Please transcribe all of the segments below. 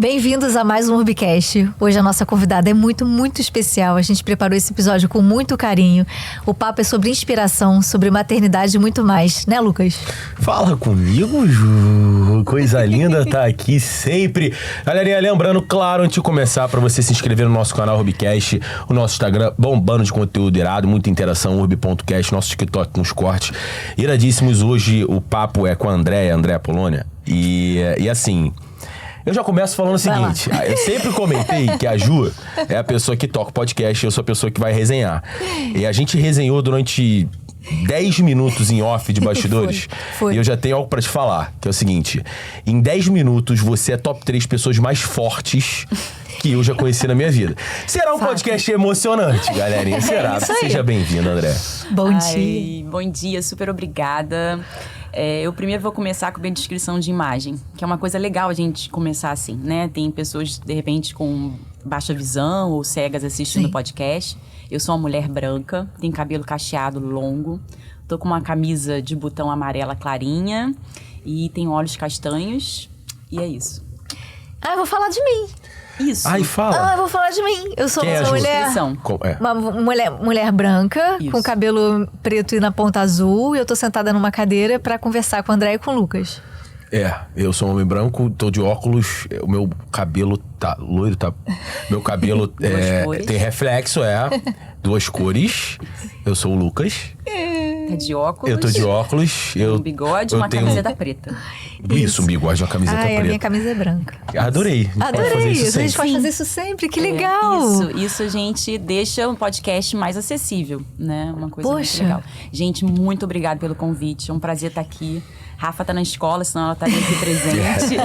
Bem-vindos a mais um Urbicast. Hoje a nossa convidada é muito, muito especial. A gente preparou esse episódio com muito carinho. O papo é sobre inspiração, sobre maternidade e muito mais. Né, Lucas? Fala comigo, Ju. Coisa linda tá aqui sempre. Galerinha, lembrando, claro, antes de começar, pra você se inscrever no nosso canal Urbicast, o nosso Instagram bombando de conteúdo irado, muita interação, urb.cast, nosso TikTok com os cortes iradíssimos. Hoje o papo é com a Andréa Polônia. E assim... Eu já começo falando o seguinte, eu sempre comentei que a Ju é a pessoa que toca o podcast, eu sou a pessoa que vai resenhar. E a gente resenhou durante 10 minutos em off de bastidores. Foi. E eu já tenho algo pra te falar, que é o seguinte, em 10 minutos você é top 3 pessoas mais fortes que eu já conheci na minha vida. Será um podcast emocionante, galerinha, será? Seja bem-vinda, André. Bom dia. Bom dia, super obrigada. Eu primeiro vou começar com a descrição de imagem, que é uma coisa legal a gente começar assim, né? Tem pessoas, de repente, com baixa visão ou cegas assistindo o podcast. Eu sou uma mulher branca, tenho cabelo cacheado longo, tô com uma camisa de botão amarela clarinha e tenho olhos castanhos, e é isso. Eu vou falar de mim. Isso. Ai, fala. Eu vou falar de mim. Eu sou uma mulher branca, isso, com cabelo preto e na ponta azul. E eu tô sentada numa cadeira pra conversar com o André e com o Lucas. Eu sou um homem branco, tô de óculos, o meu cabelo tá loiro, tá... Meu cabelo tem reflexo, duas cores. Eu sou o Lucas. Tá de óculos. Eu tô de óculos. Um bigode e uma camiseta preta. Isso, um bigode e uma camiseta preta. A minha camisa é branca. Adorei. Adorei isso. A gente pode fazer isso sempre, que legal. Isso a gente deixa um podcast mais acessível, né? Uma coisa muito legal. Gente, muito obrigada pelo convite. É um prazer estar aqui. Rafa tá na escola, senão ela estaria aqui presente.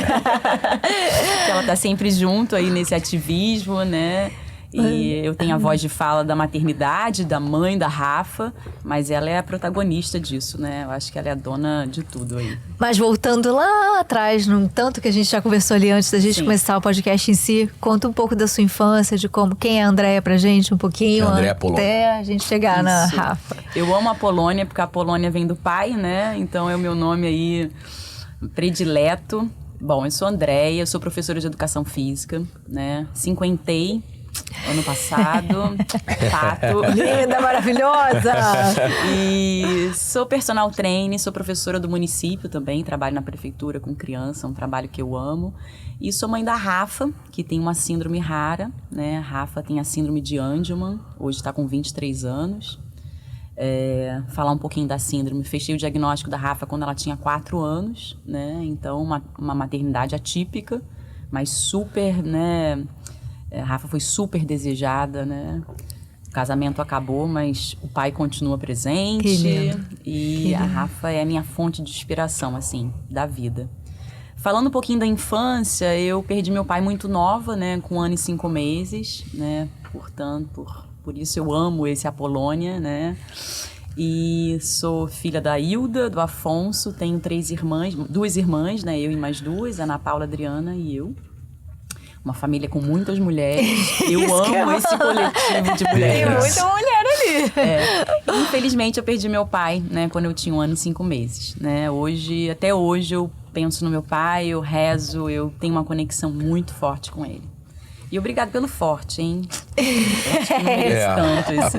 Ela tá sempre junto aí nesse ativismo, né? E eu tenho a voz de fala da maternidade, da mãe da Rafa, mas ela é a protagonista disso, né? Eu acho que ela é a dona de tudo aí. Mas voltando lá atrás, num tanto que a gente já conversou ali antes da gente começar o podcast em si, conta um pouco da sua infância, de quem é a Andréa pra gente, um pouquinho, até a gente chegar na Rafa. Eu amo a Polônia, porque a Polônia vem do pai, né? Então é o meu nome aí predileto. Bom, eu sou Andréa, eu sou professora de educação física, né? 50 ano passado, pato. Linda, maravilhosa! E sou personal trainer, sou professora do município também, trabalho na prefeitura com criança, um trabalho que eu amo. E sou mãe da Rafa, que tem uma síndrome rara, né? A Rafa tem a síndrome de Angelman, hoje está com 23 anos. Falar um pouquinho da síndrome. Fechei o diagnóstico da Rafa quando ela tinha 4 anos, né? Então, uma maternidade atípica, mas super, né? A Rafa foi super desejada, né? O casamento acabou, mas o pai continua presente. Que lindo. E a Rafa é a minha fonte de inspiração, assim, da vida. Falando um pouquinho da infância, eu perdi meu pai muito nova, né? Com 1 ano e 5 meses, né? Portanto, por isso eu amo esse Apolônia, né? E sou filha da Hilda, do Afonso, tenho 2 irmãs, né? Eu e mais 2, Ana Paula, Adriana e eu. Uma família com muitas mulheres. Eu amo esse coletivo de mulheres. Tem muita mulher ali. Infelizmente, eu perdi meu pai, né? Quando eu tinha 1 ano e 5 meses, né? Até hoje, eu penso no meu pai, eu rezo, eu tenho uma conexão muito forte com ele. E obrigado pelo forte, hein? Eu acho que não merece tanto isso.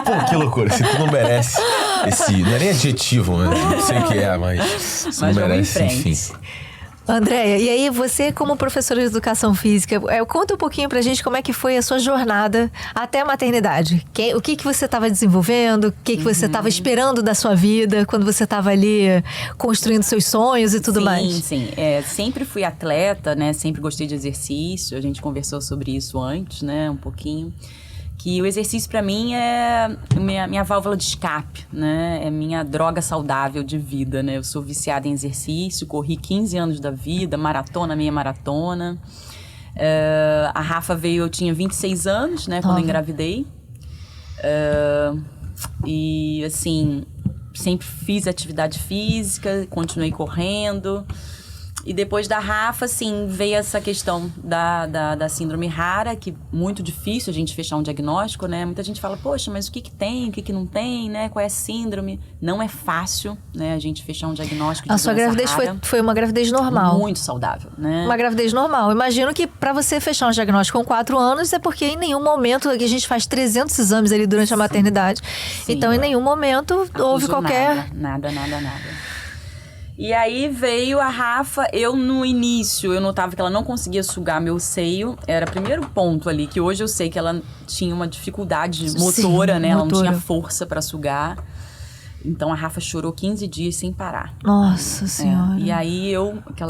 Pô, que loucura. Se tu não merece esse... Não é nem adjetivo, né? Não sei o que mas não merece, enfim. Andréa, e aí você como professora de educação física, conta um pouquinho pra gente como é que foi a sua jornada até a maternidade. O que você estava desenvolvendo, o que você estava esperando da sua vida quando você estava ali construindo seus sonhos e tudo mais? Sim. Sempre fui atleta, né? Sempre gostei de exercício, a gente conversou sobre isso antes, né? Um pouquinho. Que o exercício para mim é minha válvula de escape, né? É minha droga saudável de vida, né? Eu sou viciada em exercício, corri 15 anos da vida, meia maratona. A Rafa veio, eu tinha 26 anos, né? Quando eu engravidei. E, assim, sempre fiz atividade física, continuei correndo. E depois da Rafa, assim, veio essa questão da síndrome rara, que muito difícil a gente fechar um diagnóstico, né? Muita gente fala, poxa, mas o que tem, o que não tem, né? Qual é a síndrome? Não é fácil, né? A gente fechar um diagnóstico de A sua gravidez foi uma gravidez normal. Muito saudável, né? Uma gravidez normal. Imagino que para você fechar um diagnóstico com 4 anos é porque em nenhum momento, que a gente faz 300 exames ali durante a maternidade. Sim. Então, em nenhum momento houve qualquer... Nada. E aí veio a Rafa, no início eu notava que ela não conseguia sugar meu seio, era o primeiro ponto ali, que hoje eu sei que ela tinha uma dificuldade motora, né? Ela não tinha força pra sugar. Então a Rafa chorou 15 dias sem parar. Nossa Senhora. E aí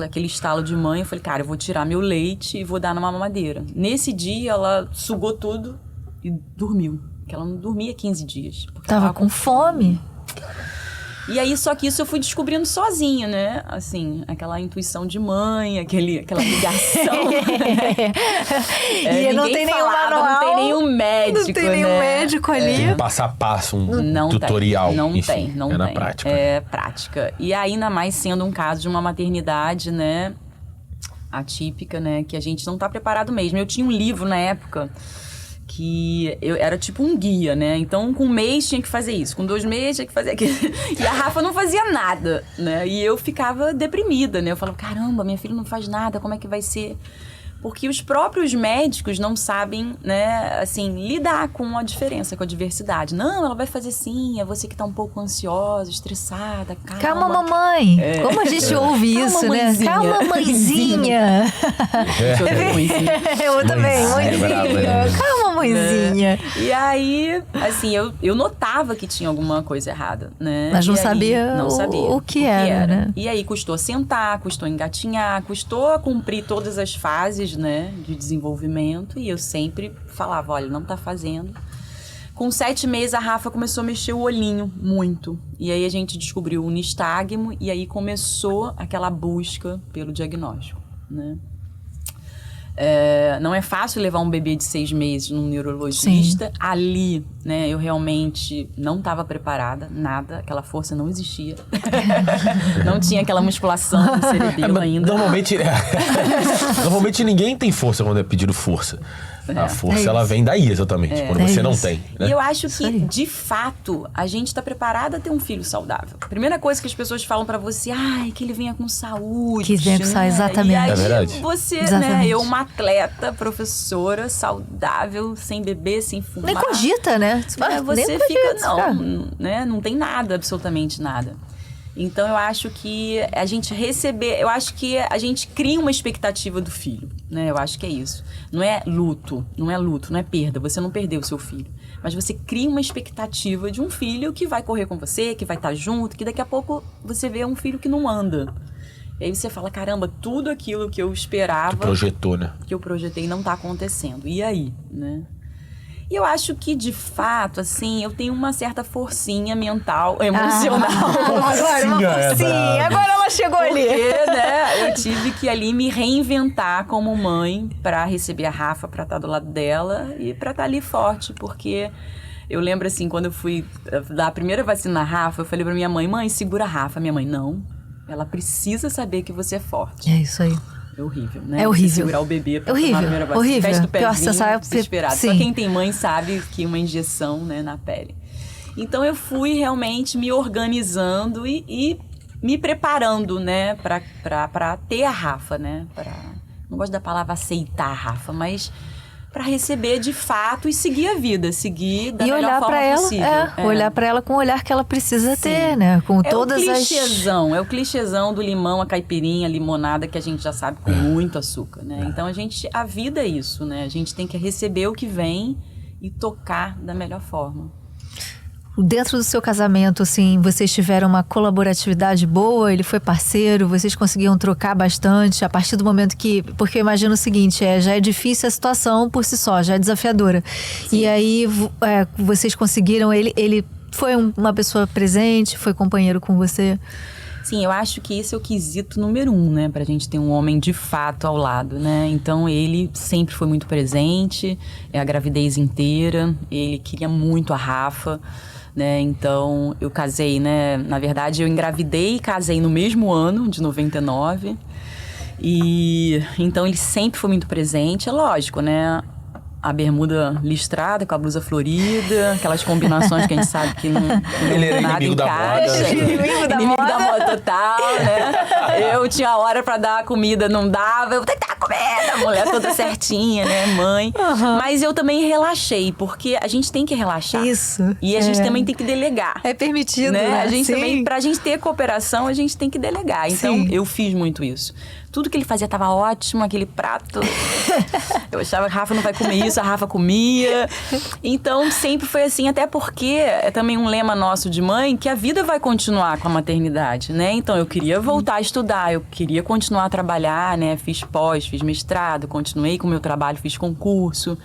aquele estalo de mãe, eu falei, cara, eu vou tirar meu leite e vou dar numa mamadeira. Nesse dia ela sugou tudo e dormiu, porque ela não dormia 15 dias. Tava com fome. E aí, só que isso eu fui descobrindo sozinha, né? Assim, aquela intuição de mãe, aquela ligação. E não tem nenhum manual. Não tem nenhum médico, Não tem nenhum médico ali. Tem passo a passo, tutorial. Não enfim, tem. Na prática. É prática. E ainda mais sendo um caso de uma maternidade, né? Atípica, né? Que a gente não tá preparado mesmo. Eu tinha um livro na época... que eu era tipo um guia, né? Então, com 1 mês tinha que fazer isso, com 2 meses tinha que fazer aquilo. E a Rafa não fazia nada, né? E eu ficava deprimida, né? Eu falava, caramba, minha filha não faz nada, como é que vai ser? Porque os próprios médicos não sabem, né, assim, lidar com a diferença, com a diversidade. Não, ela vai fazer sim, é você que tá um pouco ansiosa, estressada, calma. Calma, mamãe. Como a gente ouve isso, né? Calma, mãezinha. Eu também, mãezinha. Calma, mãezinha. E aí, assim, eu notava que tinha alguma coisa errada, né? Mas não sabia o que era, né? E aí custou sentar, custou engatinhar, custou cumprir todas as fases, né, de desenvolvimento, e eu sempre falava, olha, não tá fazendo. Com 7 meses a Rafa começou a mexer o olhinho muito, e aí a gente descobriu o nistagmo, e aí começou aquela busca pelo diagnóstico, né. Não é fácil levar um bebê de 6 meses num neurologista. Sim. Ali, né, eu realmente não estava preparada, nada, aquela força não existia. Não tinha aquela musculação no cerebelo ainda. Normalmente ninguém tem força quando é pedido força. A força, ela vem daí, exatamente, quando você não tem. Né? E eu acho que, de fato, a gente está preparada a ter um filho saudável. Primeira coisa que as pessoas falam pra você, que ele venha com saúde. Que venha com saúde, exatamente. E aí, é verdade. Você, exatamente. Né, eu, uma atleta, professora, saudável, sem beber, sem fumar. Nem cogita, né? Você fica, né? Não tem nada, absolutamente nada. Então, eu acho que a gente eu acho que a gente cria uma expectativa do filho, né? Eu acho que é isso. Não é luto, não é perda. Você não perdeu o seu filho. Mas você cria uma expectativa de um filho que vai correr com você, que vai estar junto, que daqui a pouco você vê um filho que não anda. E aí você fala, caramba, tudo aquilo que eu esperava... Que projetou, né? Que eu projetei não tá acontecendo. E aí, né? E eu acho que, de fato, assim, eu tenho uma certa forcinha mental, emocional. Agora ela chegou ali. Porque, né, eu tive que ali me reinventar como mãe pra receber a Rafa, pra estar do lado dela e pra estar ali forte, porque... Eu lembro, assim, quando eu fui dar a primeira vacina na Rafa, eu falei pra minha mãe, segura a Rafa. Minha mãe, não, ela precisa saber que você é forte. É isso aí. É horrível, né? É horrível. Você segurar o bebê pra horrível, tomar a primeira vacina. Horrível. Fecha o pezinho, Nossa, desesperado. Sim. Só quem tem mãe sabe que uma injeção, né, na pele. Então eu fui realmente me organizando e me preparando, né, pra ter a Rafa, né? Não gosto da palavra aceitar a Rafa, mas... pra receber de fato e seguir a vida, seguir da melhor forma possível. Olhar pra ela com o olhar que ela precisa ter, né? Com todas É o clichêzão do limão, a caipirinha, a limonada, que a gente já sabe com muito açúcar, né? Então a vida é isso, né? A gente tem que receber o que vem e tocar da melhor forma. Dentro do seu casamento, assim, vocês tiveram uma colaboratividade boa? Ele foi parceiro? Vocês conseguiam trocar bastante? A partir do momento que... Porque eu imagino o seguinte, já é difícil a situação por si só, já é desafiadora. Sim. E aí, vocês conseguiram... Ele foi uma pessoa presente? Foi companheiro com você? Sim, eu acho que esse é o quesito número 1, né? Pra gente ter um homem de fato ao lado, né? Então, ele sempre foi muito presente, a gravidez inteira. Ele queria muito a Rafa, né? Então, eu casei, né? Na verdade, eu engravidei e casei no mesmo ano, de 99. E então ele sempre foi muito presente, é lógico, né? A bermuda listrada com a blusa florida, aquelas combinações que a gente sabe que não Ele era nada inimigo da encaixa. moda. Inimigo da moda total, né? Eu tinha a hora pra dar a comida, não dava. Eu tenho que dar a comida, a mulher toda certinha, né? Mãe. Mas eu também relaxei, porque a gente tem que relaxar. Isso. E a gente também tem que delegar. É permitido, Né? A gente Sim. também, pra gente ter cooperação, a gente tem que delegar. Então, Sim. eu fiz muito isso. Tudo que ele fazia tava ótimo, aquele prato. Eu achava que a Rafa não vai comer isso, a Rafa comia. Então, sempre foi assim, até porque é também um lema nosso de mãe, que a vida vai continuar com a maternidade, né? Então, eu queria voltar a estudar, eu queria continuar a trabalhar, né? Fiz pós, fiz mestrado, continuei com o meu trabalho, fiz concurso.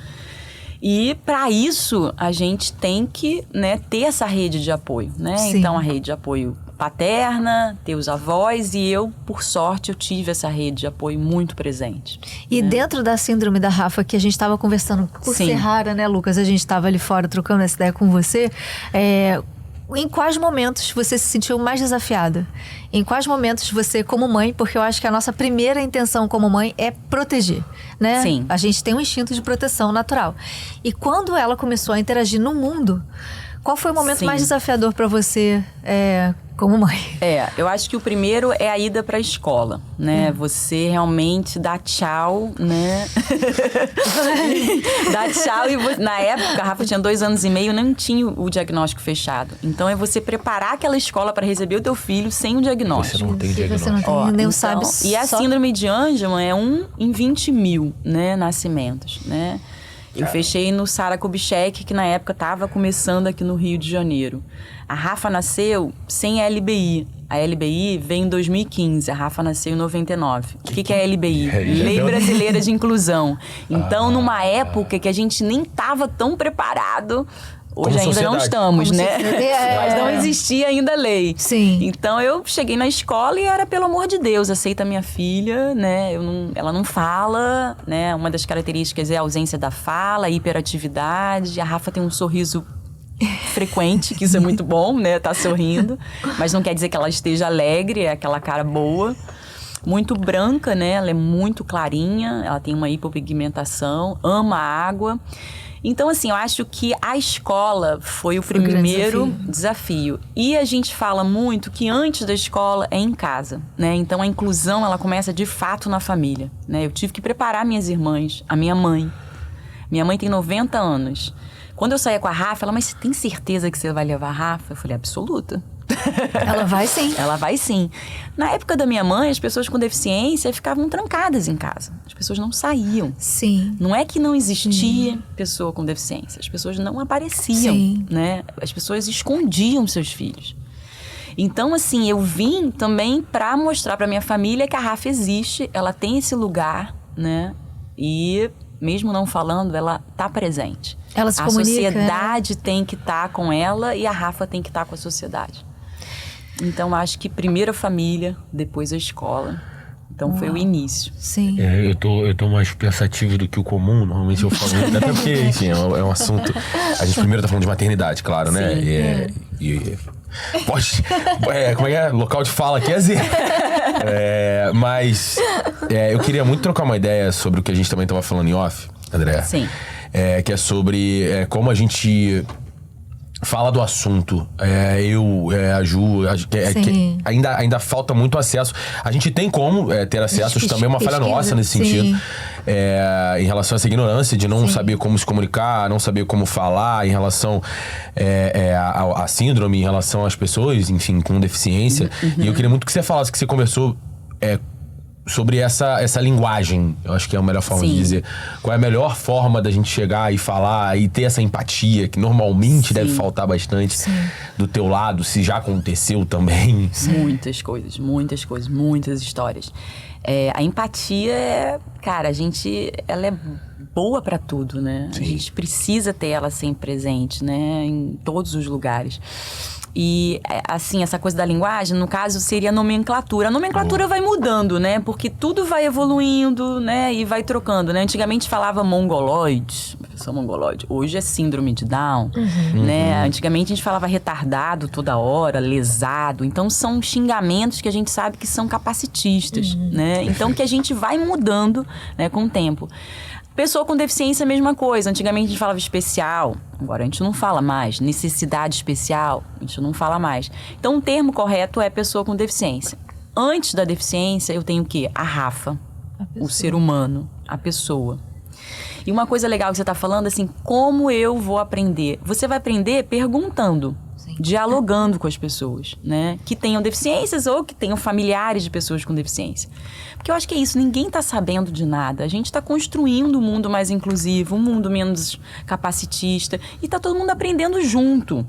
E para isso, a gente tem que, né, ter essa rede de apoio, né? Sim. Então, a rede de apoio paterna, ter os avós, e eu, por sorte, eu tive essa rede de apoio muito presente. E dentro da síndrome da Rafa, que a gente estava conversando por Sim. ser rara, né, Lucas? A gente estava ali fora trocando essa ideia com você. Em quais momentos você se sentiu mais desafiada? Em quais momentos você, como mãe, porque eu acho que a nossa primeira intenção como mãe é proteger, né? Sim. A gente tem um instinto de proteção natural. E quando ela começou a interagir no mundo, qual foi o momento Sim. mais desafiador para você como mãe? Eu acho que o primeiro é a ida pra escola, né? Você realmente dá tchau, né? Dá tchau e na época, a Rafa tinha 2 anos e meio, não tinha o diagnóstico fechado. Então, é você preparar aquela escola para receber o teu filho sem o diagnóstico. Você não tem Se diagnóstico. você não tem, nem Então, sabe. E a só- síndrome de Angelman é 1 em 20 mil, né, nascimentos, né? Eu fechei no Sara Kubitschek, que na época estava começando aqui no Rio de Janeiro. A Rafa nasceu sem LBI. A LBI veio em 2015, a Rafa nasceu em 99. O que é a LBI? Lei Brasileira de Inclusão. Então, numa época que a gente nem estava tão preparado... Hoje Como ainda não sociedade. estamos, Como né? sociedade. Mas não existia ainda a lei. Sim. Então eu cheguei na escola e era, pelo amor de Deus, aceita minha filha, né? Ela não fala, né? Uma das características é a ausência da fala, a hiperatividade. A Rafa tem um sorriso frequente, que isso é muito bom, né? Tá sorrindo. Mas não quer dizer que ela esteja alegre, é aquela cara boa. Muito branca, né? Ela é muito clarinha, ela tem uma hipopigmentação, ama a água. Então, assim, eu acho que a escola foi o Foi um grande primeiro desafio. E a gente fala muito que antes da escola é em casa, né? Então, a inclusão, ela começa de fato na família, né? Eu tive que preparar minhas irmãs, a minha mãe. Minha mãe tem 90 anos. Quando eu saía com a Rafa, ela, mas você tem certeza que você vai levar a Rafa? Eu falei, absoluta. Ela vai sim. Ela vai sim. Na época da minha mãe, as pessoas com deficiência ficavam trancadas em casa. As pessoas não saíam. Sim. Não é que não existia pessoa com deficiência. As pessoas não apareciam, Sim. né? As pessoas escondiam seus filhos. Então, assim, eu vim também para mostrar para minha família que a Rafa existe, ela tem esse lugar, né? E mesmo não falando, ela tá presente. Ela se a comunica, sociedade tem que estar com ela e a Rafa tem que estar com a sociedade. Então, acho que primeiro a família, depois a escola. Então, foi o início. Sim. Eu tô mais pensativo do que o comum, normalmente eu falo. Até porque, enfim, é um assunto. A gente primeiro tá falando de maternidade, claro, né? Pode. Como é que é? Local de fala aqui é zero. Mas eu queria muito trocar uma ideia sobre o que a gente também tava falando em off, André. Sim. Que é sobre como a gente fala do assunto. A Ju, que ainda falta muito acesso. A gente tem como ter acesso, isso também é uma falha nossa nesse sentido. Em relação a essa ignorância de não saber como se comunicar, não saber como falar em relação à síndrome, em relação às pessoas, enfim, com deficiência. E eu queria muito que você falasse, que você conversou sobre essa linguagem. Eu acho que é a melhor forma de dizer. Qual é a melhor forma da gente chegar e falar e ter essa empatia, que normalmente deve faltar bastante do teu lado, se já aconteceu também. Muitas coisas, muitas histórias. A empatia ela é boa para tudo, né? Sim. A gente precisa ter ela sempre presente, né? Em todos os lugares. E, assim, essa coisa da linguagem, no caso, seria a nomenclatura. A nomenclatura vai mudando, né? Porque tudo vai evoluindo, né? E vai trocando, né? Antigamente falava mongoloide, pessoa mongoloide. Hoje é síndrome de Down, né? Antigamente a gente falava retardado toda hora, lesado. Então, são xingamentos que a gente sabe que são capacitistas, né? Então, que a gente vai mudando, né, com o tempo. Pessoa com deficiência, a mesma coisa. Antigamente a gente falava especial, agora a gente não fala mais. Necessidade especial, a gente não fala mais. Então, o termo correto é pessoa com deficiência. Antes da deficiência, eu tenho o quê? A Rafa, o ser humano, a pessoa. E uma coisa legal que você está falando, assim, como eu vou aprender? Você vai aprender perguntando. Dialogando com as pessoas, né? Que tenham deficiências ou que tenham familiares de pessoas com deficiência. Porque eu acho que é isso, ninguém está sabendo de nada. A gente está construindo um mundo mais inclusivo, um mundo menos capacitista. E está todo mundo aprendendo junto,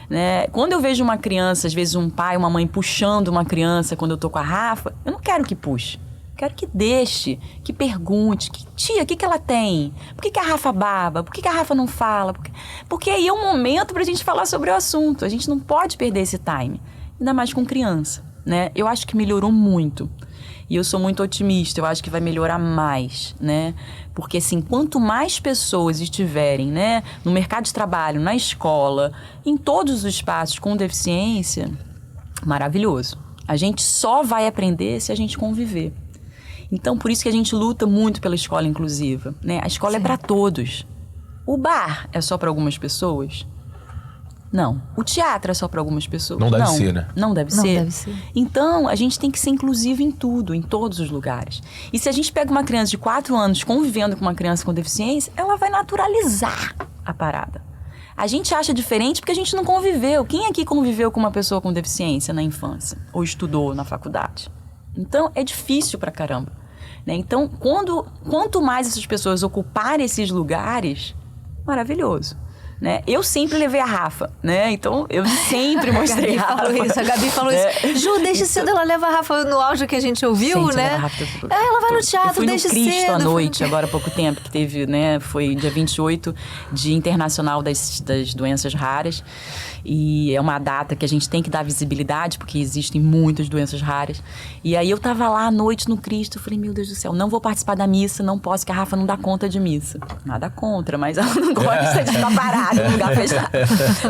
né? Quando eu vejo uma criança, às vezes um pai, uma mãe puxando uma criança, quando eu tô com a Rafa, eu não quero que puxe. Quero que deixe, que pergunte, que tia, o que ela tem? Por que a Rafa baba? Por que a Rafa não fala? Porque aí é um momento pra gente falar sobre o assunto. A gente não pode perder esse time, ainda mais com criança, né? Eu acho que melhorou muito. E eu sou muito otimista, eu acho que vai melhorar mais, né? Porque, assim, quanto mais pessoas estiverem, né, no mercado de trabalho, na escola, em todos os espaços com deficiência, maravilhoso. A gente só vai aprender se a gente conviver. Então, por isso que a gente luta muito pela escola inclusiva, né? A escola é para todos. O bar é só para algumas pessoas? Não. O teatro é só para algumas pessoas? Não deve ser, né? Não deve Não ser. deve ser. Então, a gente tem que ser inclusivo em tudo, em todos os lugares. E se a gente pega uma criança de 4 anos convivendo com uma criança com deficiência, ela vai naturalizar a parada. A gente acha diferente porque a gente não conviveu. Quem aqui conviveu com uma pessoa com deficiência na infância? Ou estudou na faculdade? Então, é difícil pra caramba, né? Então, quanto mais essas pessoas ocuparem esses lugares, maravilhoso, né? Eu sempre levei a Rafa, né? Então, eu sempre mostrei a Rafa. A Gabi falou isso. Ju, desde cedo ela leva a Rafa no áudio que a gente ouviu, Gente, né? Ela vai no teatro, eu fui desde no Cristo cedo. à noite, agora há pouco tempo, que teve, né? Foi dia 28, Dia Internacional das Doenças Raras. E é uma data que a gente tem que dar visibilidade, porque existem muitas doenças raras. E aí eu tava lá à noite no Cristo, eu falei, meu Deus do céu, não vou participar da missa, não posso, que a Rafa não dá conta de missa. Nada contra, mas ela não gosta de ficar parada no lugar fechado.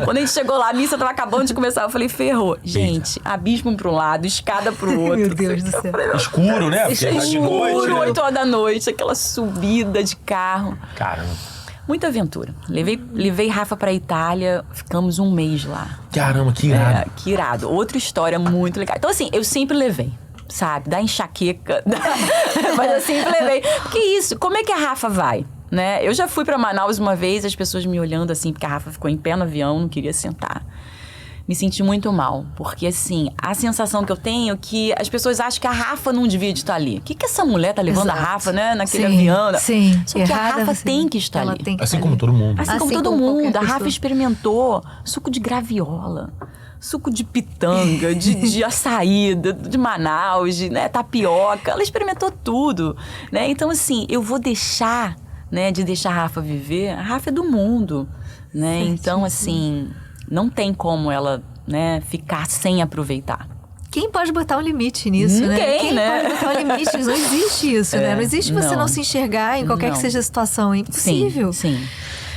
Quando a gente chegou lá, a missa tava acabando de começar, eu falei, ferrou. Gente, abismo pra um lado, escada pro outro. Meu Deus do céu. Escuro, né? Porque tá de noite, Escuro, né? 8 horas da noite, aquela subida de carro. Caramba. Muita aventura. Levei Rafa pra Itália, ficamos um mês lá. Caramba, que irado. Que irado. Outra história muito legal. Então, assim, eu sempre levei, sabe? Da enxaqueca. Mas eu sempre levei. Porque isso, como é que a Rafa vai? Né? Eu já fui pra Manaus uma vez, as pessoas me olhando assim, porque a Rafa ficou em pé no avião, não queria sentar. Me senti muito mal, porque assim, a sensação que eu tenho é que as pessoas acham que a Rafa não devia estar ali. O que essa mulher tá levando a Rafa, né, naquele avião? Sim, só que a Rafa tem que estar ali. Assim como todo mundo. Assim como todo mundo. A Rafa experimentou suco de graviola, suco de pitanga, de açaí, de Manaus, né, tapioca. Ela experimentou tudo, né? Então, assim, eu vou deixar, né, de deixar a Rafa viver. A Rafa é do mundo, né? Então, assim, não tem como ela, né, ficar sem aproveitar. Quem pode botar um limite nisso, né? Quem né? pode botar um limite? Não existe isso, né? Não existe você não se enxergar em qualquer que seja a situação. É impossível. Sim.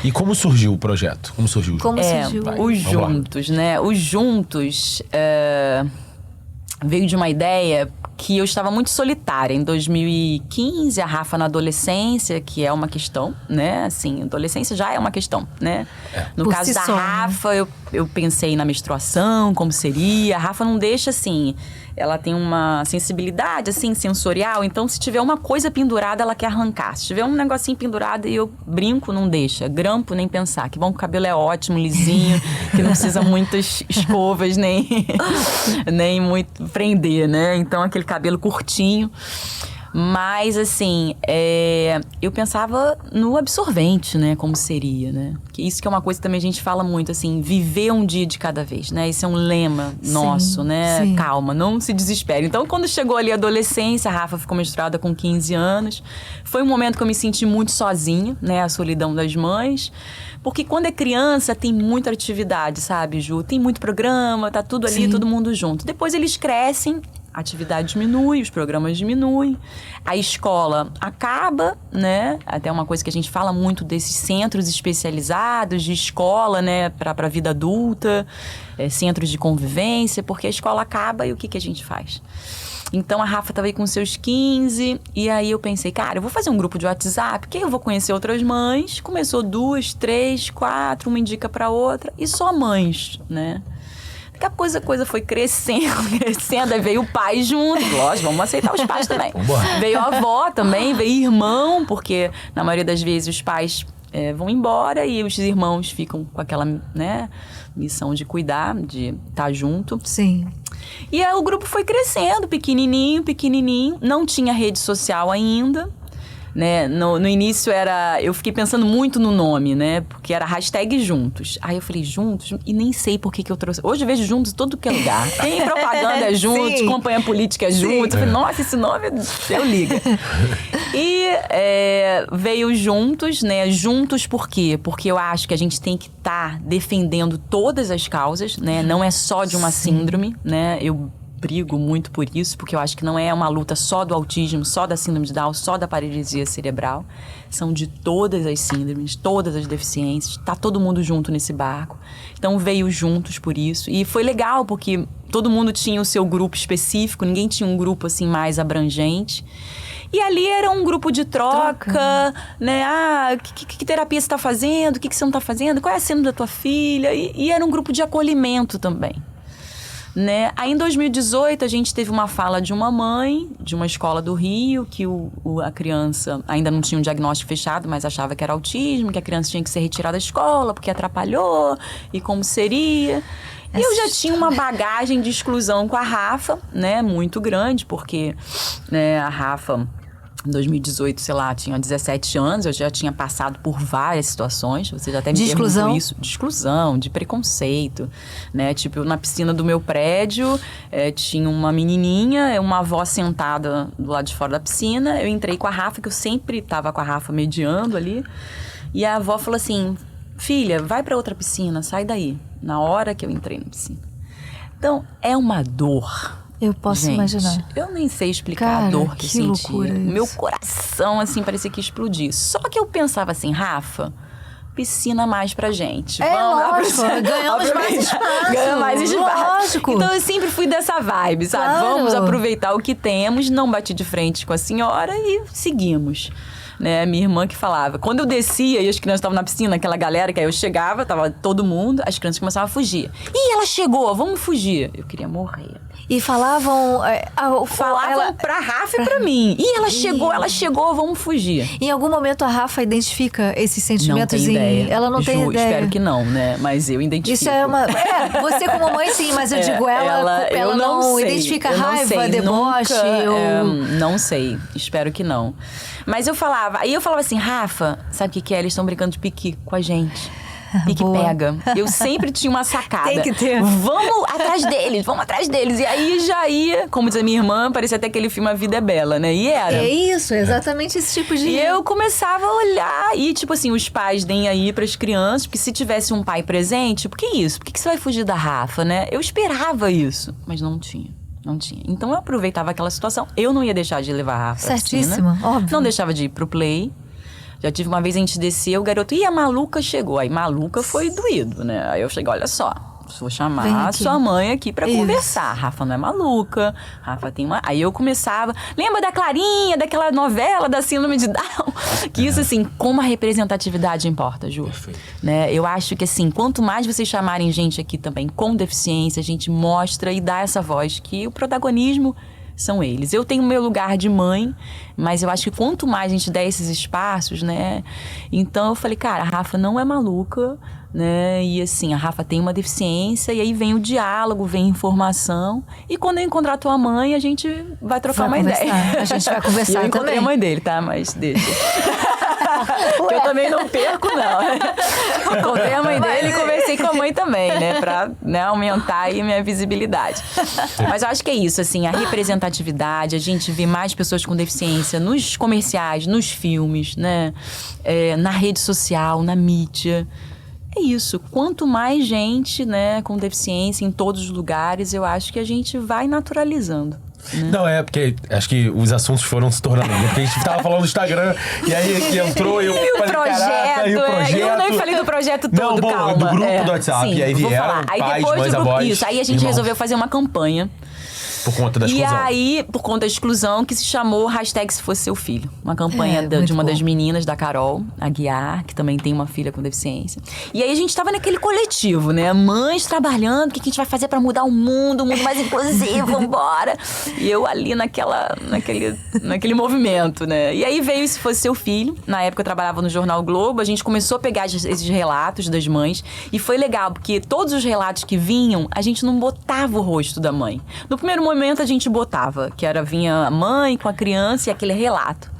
E como surgiu o projeto? Como surgiu? Surgiu? Os Juntos, né? Os Juntos veio de uma ideia que eu estava muito solitária. Em 2015, a Rafa na adolescência, que é uma questão, né? Assim, adolescência já é uma questão, né? No Por caso si da só, Rafa, eu pensei na menstruação, como seria. A Rafa não deixa, assim... Ela tem uma sensibilidade, assim, sensorial. Então, se tiver uma coisa pendurada, ela quer arrancar. Se tiver um negocinho pendurado e eu brinco, não deixa. Grampo, nem pensar. Que bom que o cabelo é ótimo, lisinho. Que não precisa muitas escovas, nem muito prender, né? Então, aquele cabelo curtinho. Mas, assim, eu pensava no absorvente, né? Como seria, né? Isso que é uma coisa que também a gente fala muito, assim, viver um dia de cada vez, né? Esse é um lema nosso, né? Sim. Calma, não se desespere. Então, quando chegou ali a adolescência, a Rafa ficou menstruada com 15 anos. Foi um momento que eu me senti muito sozinha, né? A solidão das mães. Porque quando é criança, tem muita atividade, sabe, Ju? Tem muito programa, tá tudo ali, todo mundo junto. Depois eles crescem, a atividade diminui, os programas diminuem, a escola acaba, né? Até uma coisa que a gente fala muito desses centros especializados de escola, né? Para a vida adulta, centros de convivência, porque a escola acaba e o que a gente faz? Então, a Rafa estava aí com seus 15, e aí eu pensei, cara, eu vou fazer um grupo de WhatsApp, porque eu vou conhecer outras mães. Começou 2, 3, 4, uma indica para outra, e só mães, né? Daqui a pouco a coisa foi crescendo, crescendo, aí veio o pai junto, lógico, vamos aceitar os pais também. Veio a avó também, veio irmão, porque na maioria das vezes os pais vão embora e os irmãos ficam com aquela, né, missão de cuidar, de estar junto. Sim. E aí o grupo foi crescendo, pequenininho, não tinha rede social ainda, né? No início eu fiquei pensando muito no nome, né? Porque era #juntos. Aí eu falei, juntos? E nem sei por que eu trouxe. Hoje eu vejo juntos em todo que é lugar. Tem propaganda juntos, campanha política juntos. Eu falei, nossa, esse nome eu ligo. E veio juntos, né? Juntos por quê? Porque eu acho que a gente tem que estar defendendo todas as causas, né? Não é só de uma síndrome, né? Eu brigo muito por isso, porque eu acho que não é uma luta só do autismo, só da síndrome de Down, só da paralisia cerebral. São de todas as síndromes, todas as deficiências. Tá todo mundo junto nesse barco. Então veio juntos por isso. E foi legal, porque todo mundo tinha o seu grupo específico, ninguém tinha um grupo assim mais abrangente. E ali era um grupo de troca, né? Que terapia você está fazendo? O que você não está fazendo? Qual é a síndrome da tua filha? E era um grupo de acolhimento também. Né? Aí em 2018 a gente teve uma fala de uma mãe de uma escola do Rio que a criança ainda não tinha um diagnóstico fechado, mas achava que era autismo, que a criança tinha que ser retirada da escola porque atrapalhou e como seria. E eu já tinha uma bagagem de exclusão com a Rafa, né, muito grande, porque, né, a Rafa em 2018, sei lá, tinha 17 anos, eu já tinha passado por várias situações. Você já até me perguntou isso. De exclusão, de preconceito, né? Tipo, na piscina do meu prédio, tinha uma menininha, uma avó sentada do lado de fora da piscina. Eu entrei com a Rafa, que eu sempre estava com a Rafa mediando ali. E a avó falou assim, filha, vai para outra piscina, sai daí. Na hora que eu entrei na piscina. Então, é uma dor. Eu posso imaginar. Eu nem sei explicar a dor que eu senti. Meu coração, assim, parecia que ia explodir. Só que eu pensava assim, Rafa, piscina mais pra gente. Vamos, ganhamos mais espaço. Ganhamos mais espaço. Lógico. Então eu sempre fui dessa vibe, sabe? Claro. Vamos aproveitar o que temos, não bati de frente com a senhora e seguimos. Né, minha irmã que falava. Quando eu descia e as crianças estavam na piscina, aquela galera, que aí eu chegava, tava todo mundo, as crianças começavam a fugir. Ih, ela chegou, vamos fugir. Eu queria morrer. E falavam... Falavam pra Rafa e pra mim. Ih, ela chegou, vamos fugir. Em algum momento a Rafa identifica esses sentimentos? Não tem ideia. Ela não tem ideia. Espero que não, né? Mas eu identifico. Isso é uma... você como mãe, sim, mas eu digo, ela não identifica raiva, deboche? Não sei, espero que não. Mas eu falava assim, Rafa, sabe o que é? Eles estão brincando de pique com a gente. Pique pega. Eu sempre tinha uma sacada. Tem que ter. Vamos atrás deles. E aí já ia, como diz a minha irmã, parecia até aquele filme A Vida é Bela, né? E era. É isso, exatamente esse tipo de... E eu começava a olhar e, tipo assim, os pais deem aí pras crianças, porque se tivesse um pai presente, por que isso? Por que você vai fugir da Rafa, né? Eu esperava isso, mas não tinha. Não tinha. Então eu aproveitava aquela situação. Eu não ia deixar de levar a Rafa pra piscina. Certíssimo, óbvio. Não deixava de ir pro play. Já tive uma vez, a gente desceu, o garoto... E a maluca chegou. Aí maluca foi doído, né? Aí eu cheguei, olha só... Vou chamar a sua mãe aqui pra conversar. A Rafa não é maluca. A Rafa tem uma... Aí eu começava... Lembra da Clarinha, daquela novela da síndrome de Down? Que isso, assim, como a representatividade importa, Ju. Né? Eu acho que, assim, quanto mais vocês chamarem gente aqui também com deficiência, a gente mostra e dá essa voz que o protagonismo são eles. Eu tenho meu lugar de mãe, mas eu acho que quanto mais a gente der esses espaços, né? Então eu falei, cara, a Rafa não é maluca, né? E assim, a Rafa tem uma deficiência, e aí vem o diálogo, vem a informação. E quando eu encontrar a tua mãe, a gente vai trocar uma ideia. A gente vai conversar eu encontrei também. a mãe dele, tá? Mas deixa. Que eu também não perco, não. Encontrei a mãe dele e conversei com a mãe também, né? Pra, né, aumentar aí a minha visibilidade. Mas eu acho que é isso, assim, a representatividade, a gente vê mais pessoas com deficiência nos comerciais, nos filmes, né? Na rede social, na mídia. É isso. Quanto mais gente, né, com deficiência em todos os lugares, eu acho que a gente vai naturalizando. Não, porque acho que os assuntos foram se tornando. Porque a gente tava falando do Instagram, e aí que entrou e eu falei, caraca, e o projeto. Eu nem falei do projeto todo, não, calma. Do grupo do WhatsApp. Sim, e aí vieram aí pais, depois mães, do grupo, avós, isso, aí a gente irmãos. resolveu fazer uma campanha. Por conta da exclusão. E aí, por conta da exclusão, que se chamou #Se Fosse Seu Filho. Uma campanha de uma das meninas, da Carol Aguiar, que também tem uma filha com deficiência. E aí a gente tava naquele coletivo, né? Mães trabalhando, o que a gente vai fazer pra mudar o mundo mais inclusivo, vambora. E eu ali naquele movimento, né? E aí veio Se Fosse Seu Filho. Na época eu trabalhava no Jornal Globo, a gente começou a pegar esses relatos das mães. E foi legal, porque todos os relatos que vinham, a gente não botava o rosto da mãe. No primeiro momento a gente botava, vinha a mãe com a criança e aquele relato.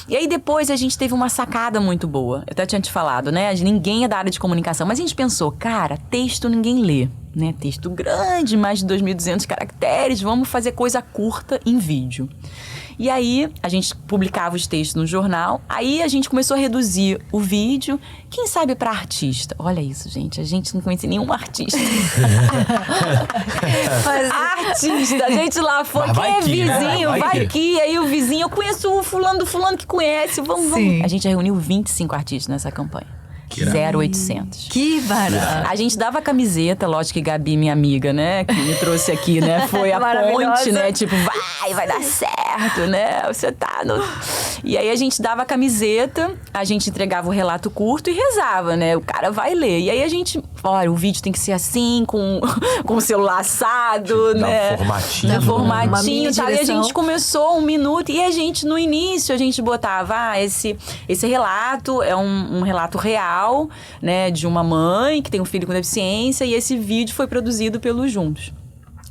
E aí depois a gente teve uma sacada muito boa. Eu até tinha te falado, né? Ninguém é da área de comunicação, mas a gente pensou, cara, texto ninguém lê, né? Texto grande, mais de 2.200 caracteres, vamos fazer coisa curta em vídeo. E aí, a gente publicava os textos no jornal, aí a gente começou a reduzir o vídeo, quem sabe pra artista. Olha isso, gente, a gente não conhece nenhum artista. Artista, a gente lá foi, quem é vizinho, né? vai que, aí o vizinho, eu conheço o fulano do fulano que conhece, vamos. A gente reuniu 25 artistas nessa campanha. 0800. Que barato. A gente dava camiseta, lógico que Gabi, minha amiga, né, que me trouxe aqui, né, foi a ponte, né, tipo, vai dar certo, né, você tá no... E aí a gente dava a camiseta, a gente entregava o relato curto e rezava, né, o cara vai ler. E aí a gente, olha, o vídeo tem que ser assim, com o celular assado, né. Formatinho, tal. E a gente começou 1 minuto e a gente, no início, a gente botava, esse relato é um relato real, né, de uma mãe que tem um filho com deficiência, e esse vídeo foi produzido pelo Juntos.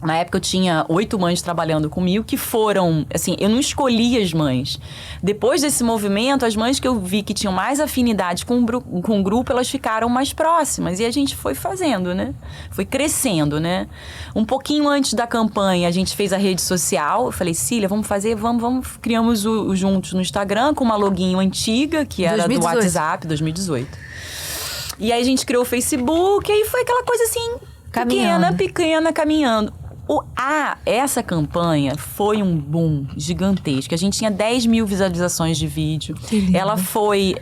Na época eu tinha 8 mães trabalhando comigo que foram, assim, eu não escolhi as mães. Depois desse movimento, as mães que eu vi que tinham mais afinidade com o grupo, elas ficaram mais próximas. E a gente foi fazendo, né? Foi crescendo, né? Um pouquinho antes da campanha, a gente fez a rede social. Eu falei, Cília, vamos fazer, vamos. Criamos o Juntos no Instagram com uma login antiga, que era 2018. Do WhatsApp, 2018. E aí a gente criou o Facebook, e aí foi aquela coisa assim, pequena, caminhando. Essa campanha foi um boom gigantesco. A gente tinha 10 mil visualizações de vídeo. Ela foi...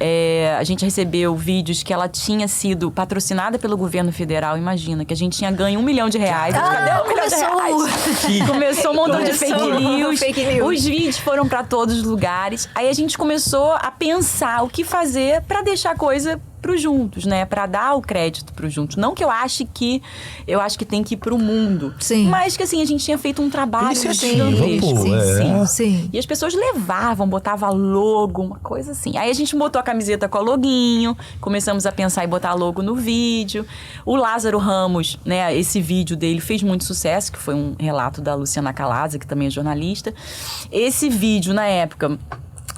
a gente recebeu vídeos que ela tinha sido patrocinada pelo governo federal. Imagina, que a gente tinha ganho R$1 milhão. Cadê R$1 milhão? Começou um montão de fake news. Os vídeos foram para todos os lugares. Aí a gente começou a pensar o que fazer para deixar a coisa pro Juntos, né? Pra dar o crédito pro Juntos. Não que eu acho que tem que ir pro mundo. Sim. Mas que, assim, a gente tinha feito um trabalho gigantesco. Sim. E as pessoas levavam, botavam logo, uma coisa assim. Aí a gente botou a camiseta com a loguinho, começamos a pensar em botar logo no vídeo. O Lázaro Ramos, né? Esse vídeo dele fez muito sucesso, que foi um relato da Luciana Calaza, que também é jornalista. Esse vídeo, na época...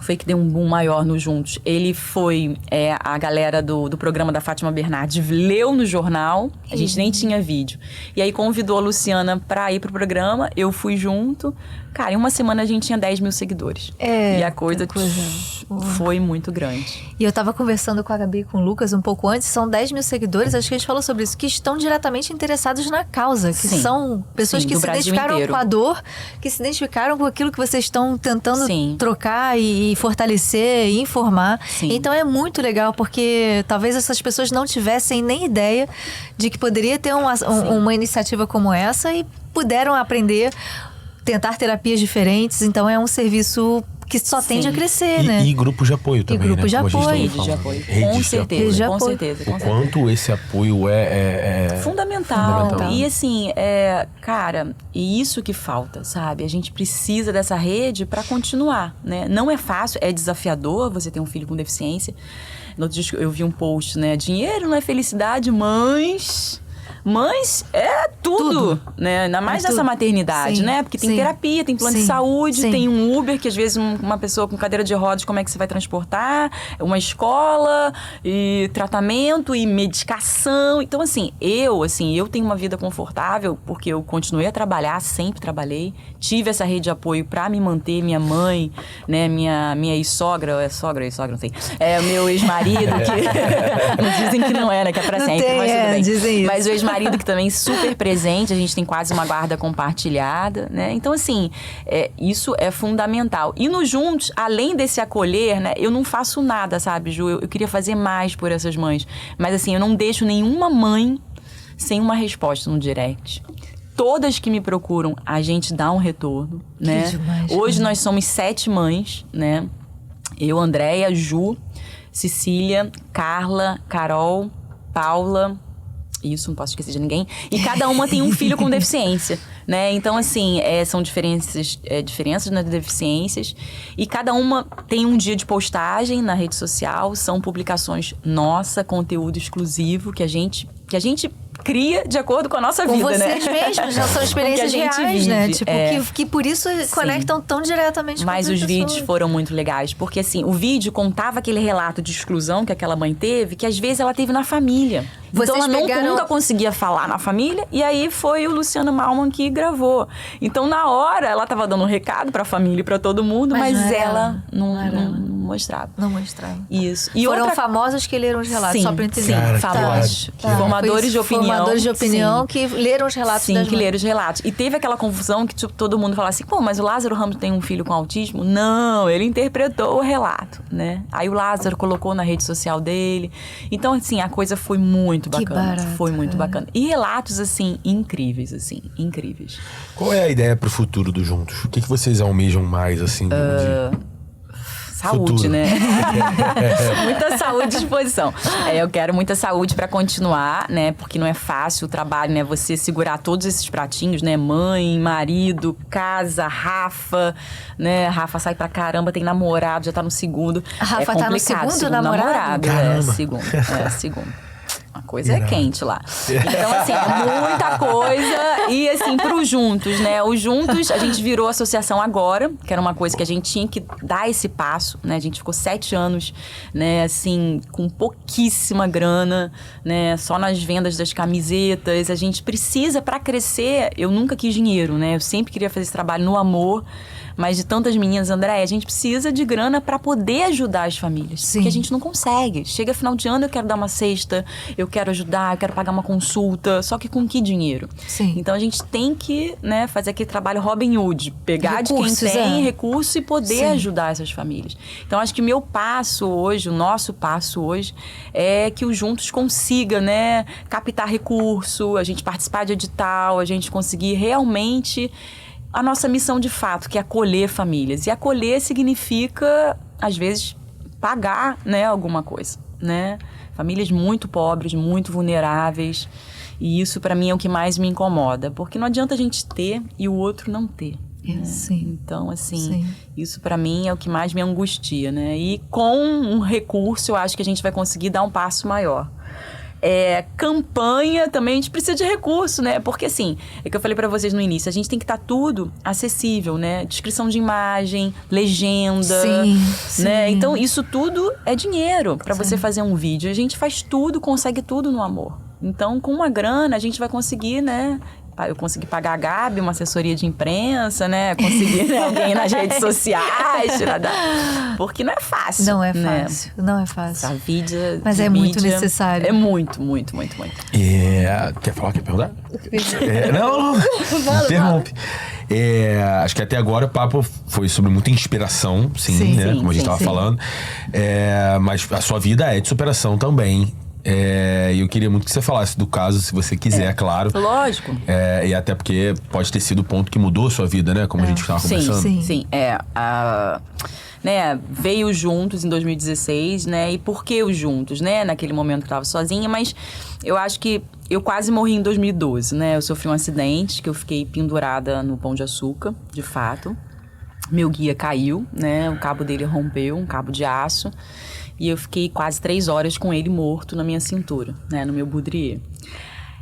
foi que deu um boom maior no Juntos. Ele foi... a galera do programa da Fátima Bernardes leu no jornal. A gente nem tinha vídeo. E aí convidou a Luciana pra ir pro programa. Eu fui junto. Cara, em uma semana a gente tinha 10 mil seguidores. E a coisa foi muito grande. E eu tava conversando com a Gabi e com o Lucas um pouco antes. São 10 mil seguidores, acho que a gente falou sobre isso, que estão diretamente interessados na causa. Que são pessoas que se identificaram com a dor, que se identificaram com aquilo que vocês estão tentando trocar e fortalecer e informar. Então é muito legal, porque talvez essas pessoas não tivessem nem ideia de que poderia ter uma iniciativa como essa, e puderam aprender, tentar terapias diferentes. Então é um serviço que só Sim. tende a crescer, né? E grupos de apoio também, grupos de né? Como a apoio. gente tava Rede de falando. apoio. Redes Com de certeza, apoio. com Com certeza. O quanto esse apoio é Fundamental. E assim, cara, e isso que falta, sabe? A gente precisa dessa rede para continuar, né? Não é fácil, é desafiador você ter um filho com deficiência. No outro dia eu vi um post, né? Dinheiro não é felicidade, mas é tudo, né? Ainda mais nessa maternidade, Sim, né? Porque tem sim, terapia, tem plano de sim, saúde, sim. tem um Uber, que às vezes uma pessoa com cadeira de rodas, como é que você vai transportar? Uma escola, e tratamento, e medicação. Então, assim, eu tenho uma vida confortável, porque eu continuei a trabalhar, sempre trabalhei. Tive essa rede de apoio pra me manter, minha mãe, né? Minha ex-sogra, não sei. É o meu ex-marido, que dizem que não é, né? Que é pra Não sempre, tem, mas tudo bem. dizem isso. Mas o ex-marido que também é super presente, a gente tem quase uma guarda compartilhada, né? Então, assim, isso é fundamental. E no Juntos, além desse acolher, né? Eu não faço nada, sabe, Ju? Eu queria fazer mais por essas mães. Mas, assim, eu não deixo nenhuma mãe sem uma resposta no direct. Todas que me procuram, a gente dá um retorno, né? demais, Hoje né? nós somos 7 mães, né? Eu, Andréia, Ju, Cecília, Carla, Carol, Paula... Isso, não posso esquecer de ninguém. E cada uma tem um filho com deficiência, né? Então, assim, são diferenças nas deficiências. E cada uma tem um dia de postagem na rede social. São publicações nossa, conteúdo exclusivo que a gente cria de acordo com a nossa vida, né? Com vocês mesmos, já são experiências Com que a gente reais, né? vive, Tipo, que por isso conectam tão diretamente com Mas as os vídeos pessoas. foram muito legais, porque assim, o vídeo contava aquele relato de exclusão que aquela mãe teve, que às vezes ela teve na família. Vocês então ela pegaram- nunca conseguia falar na família, e aí foi o Luciano Malman que gravou. Então na hora ela tava dando um recado pra família e pra todo mundo, Mas mas não era ela ela. não Não era ela. mostrava. Não mostraram. Isso. E Foram outra... famosos que leram os relatos, Sim, só pra entender. sim, Cara, que famosos. ótimo. Formadores Foi de opinião. Formadores de opinião Sim. que leram os relatos Sim, das que mães. leram os relatos. E teve aquela confusão que tipo, todo mundo falava assim, pô, mas o Lázaro Ramos tem um filho com autismo? Não, ele interpretou o relato, né? Aí o Lázaro colocou na rede social dele. Então, assim, a coisa foi muito Que bacana. barato, Foi muito cara. bacana. E relatos, assim, incríveis, assim, incríveis. Qual é a ideia pro futuro do Juntos? O que vocês almejam mais, assim? Saúde, Futuro. né? Muita saúde e disposição. Eu quero muita saúde pra continuar, né? Porque não é fácil o trabalho, né? Você segurar todos esses pratinhos, né? Mãe, marido, casa, Rafa, né? Rafa sai pra caramba, tem namorado, já tá no segundo. A Rafa tá no complicado. segundo namorado? Caramba. Segundo. A coisa é quente lá. Então, assim, é muita coisa. E, assim, pro Juntos, né? O Juntos, a gente virou associação agora, que era uma coisa que a gente tinha que dar esse passo, né? A gente ficou 7 anos, né? Assim, com pouquíssima grana, né? Só nas vendas das camisetas. A gente precisa, pra crescer, eu nunca quis dinheiro, né? Eu sempre queria fazer esse trabalho no amor. Mas de tantas meninas, André, a gente precisa de grana pra poder ajudar as famílias. Sim. Porque a gente não consegue. Chega final de ano, eu quero dar uma cesta, eu quero ajudar, eu quero pagar uma consulta. Só que com que dinheiro? Sim. Então a gente tem que, né, fazer aquele trabalho Robin Hood. Pegar Recursos, de quem tem é. recurso e poder Sim. ajudar essas famílias. Então acho que meu passo hoje, o nosso passo hoje, é que o Juntos consiga, né, captar recurso, a gente participar de edital, a gente conseguir realmente a nossa missão de fato, que é acolher famílias. E acolher significa, às vezes, pagar, né, alguma coisa, né? Famílias muito pobres, muito vulneráveis. E isso, pra mim, é o que mais me incomoda. Porque não adianta a gente ter e o outro não ter. Né? Sim. Então, assim, Sim. isso pra mim é o que mais me angustia, né? E com um recurso, eu acho que a gente vai conseguir dar um passo maior. Campanha também, a gente precisa de recurso, né? Porque assim, é que eu falei pra vocês no início, a gente tem que estar tudo acessível, né? Descrição de imagem, legenda, Sim, né? sim. Então isso tudo é dinheiro pra você fazer um vídeo. A gente faz tudo, consegue tudo no amor. Então, com uma grana, a gente vai conseguir, né? Eu consegui pagar a Gabi, uma assessoria de imprensa, né? Consegui, né, alguém nas redes sociais, porque não é fácil. Não é né? fácil. Não é fácil. A mídia, Mas é muito necessário. É muito, muito, muito, muito. Quer falar? Quer perguntar? Não. Interrompe. Acho que até agora o papo foi sobre muita inspiração, sim, Sim, né? sim, Como a gente sim, tava sim. falando. Mas a sua vida é de superação também. E eu queria muito que você falasse do caso, se você quiser, claro. Lógico. E até porque pode ter sido o ponto que mudou a sua vida, né? Como a gente estava conversando. Sim. Né, veio juntos em 2016, né? E por que os juntos, né? Naquele momento que eu tava sozinha, mas eu acho que eu quase morri em 2012, né? Eu sofri um acidente que eu fiquei pendurada no Pão de Açúcar, de fato. Meu guia caiu, né? O cabo dele rompeu, um cabo de aço. E eu fiquei quase 3 horas com ele morto na minha cintura, né? No meu baudrier.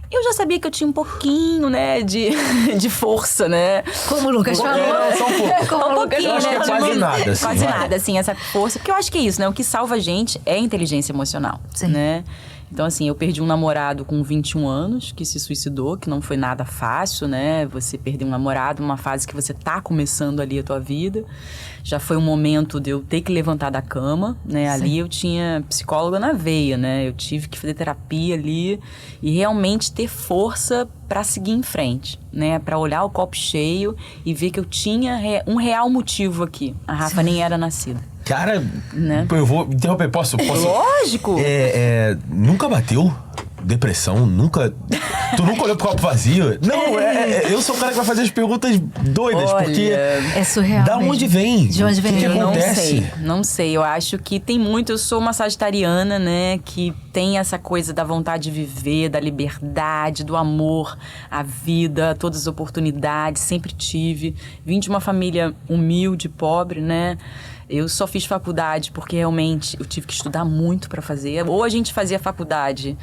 Eu já sabia que eu tinha um pouquinho, né, de força, né? Como o Lucas falou. Só um pouco. Como o Lucas Eu acho que é quase nada, assim. Quase nada, assim, essa força. Porque eu acho que é isso, né? O que salva a gente é a inteligência emocional, né? Então, assim, eu perdi um namorado com 21 anos, que se suicidou, que não foi nada fácil, né? Você perder um namorado numa fase que você tá começando ali a tua vida. Já foi um momento de eu ter que levantar da cama, né? Sim. Ali eu tinha psicóloga na veia, né? Eu tive que fazer terapia ali e realmente ter força para seguir em frente, né? Para olhar o copo cheio e ver que eu tinha um real motivo aqui. A Rafa nem era nascida. Cara, né? Eu vou interromper, posso? Lógico! Nunca bateu depressão? Nunca... Tu nunca olhou pro copo vazio? Não, eu sou o cara que vai fazer as perguntas doidas, porque... É surreal Da mesmo. onde vem? De onde vem? O que acontece? Não sei. Eu acho que tem muito... Eu sou uma sagitariana, né? Que tem essa coisa da vontade de viver, da liberdade, do amor, a vida, todas as oportunidades. Sempre tive. Vim de uma família humilde, pobre, né? Eu só fiz faculdade porque realmente eu tive que estudar muito para fazer. Ou a gente fazia faculdade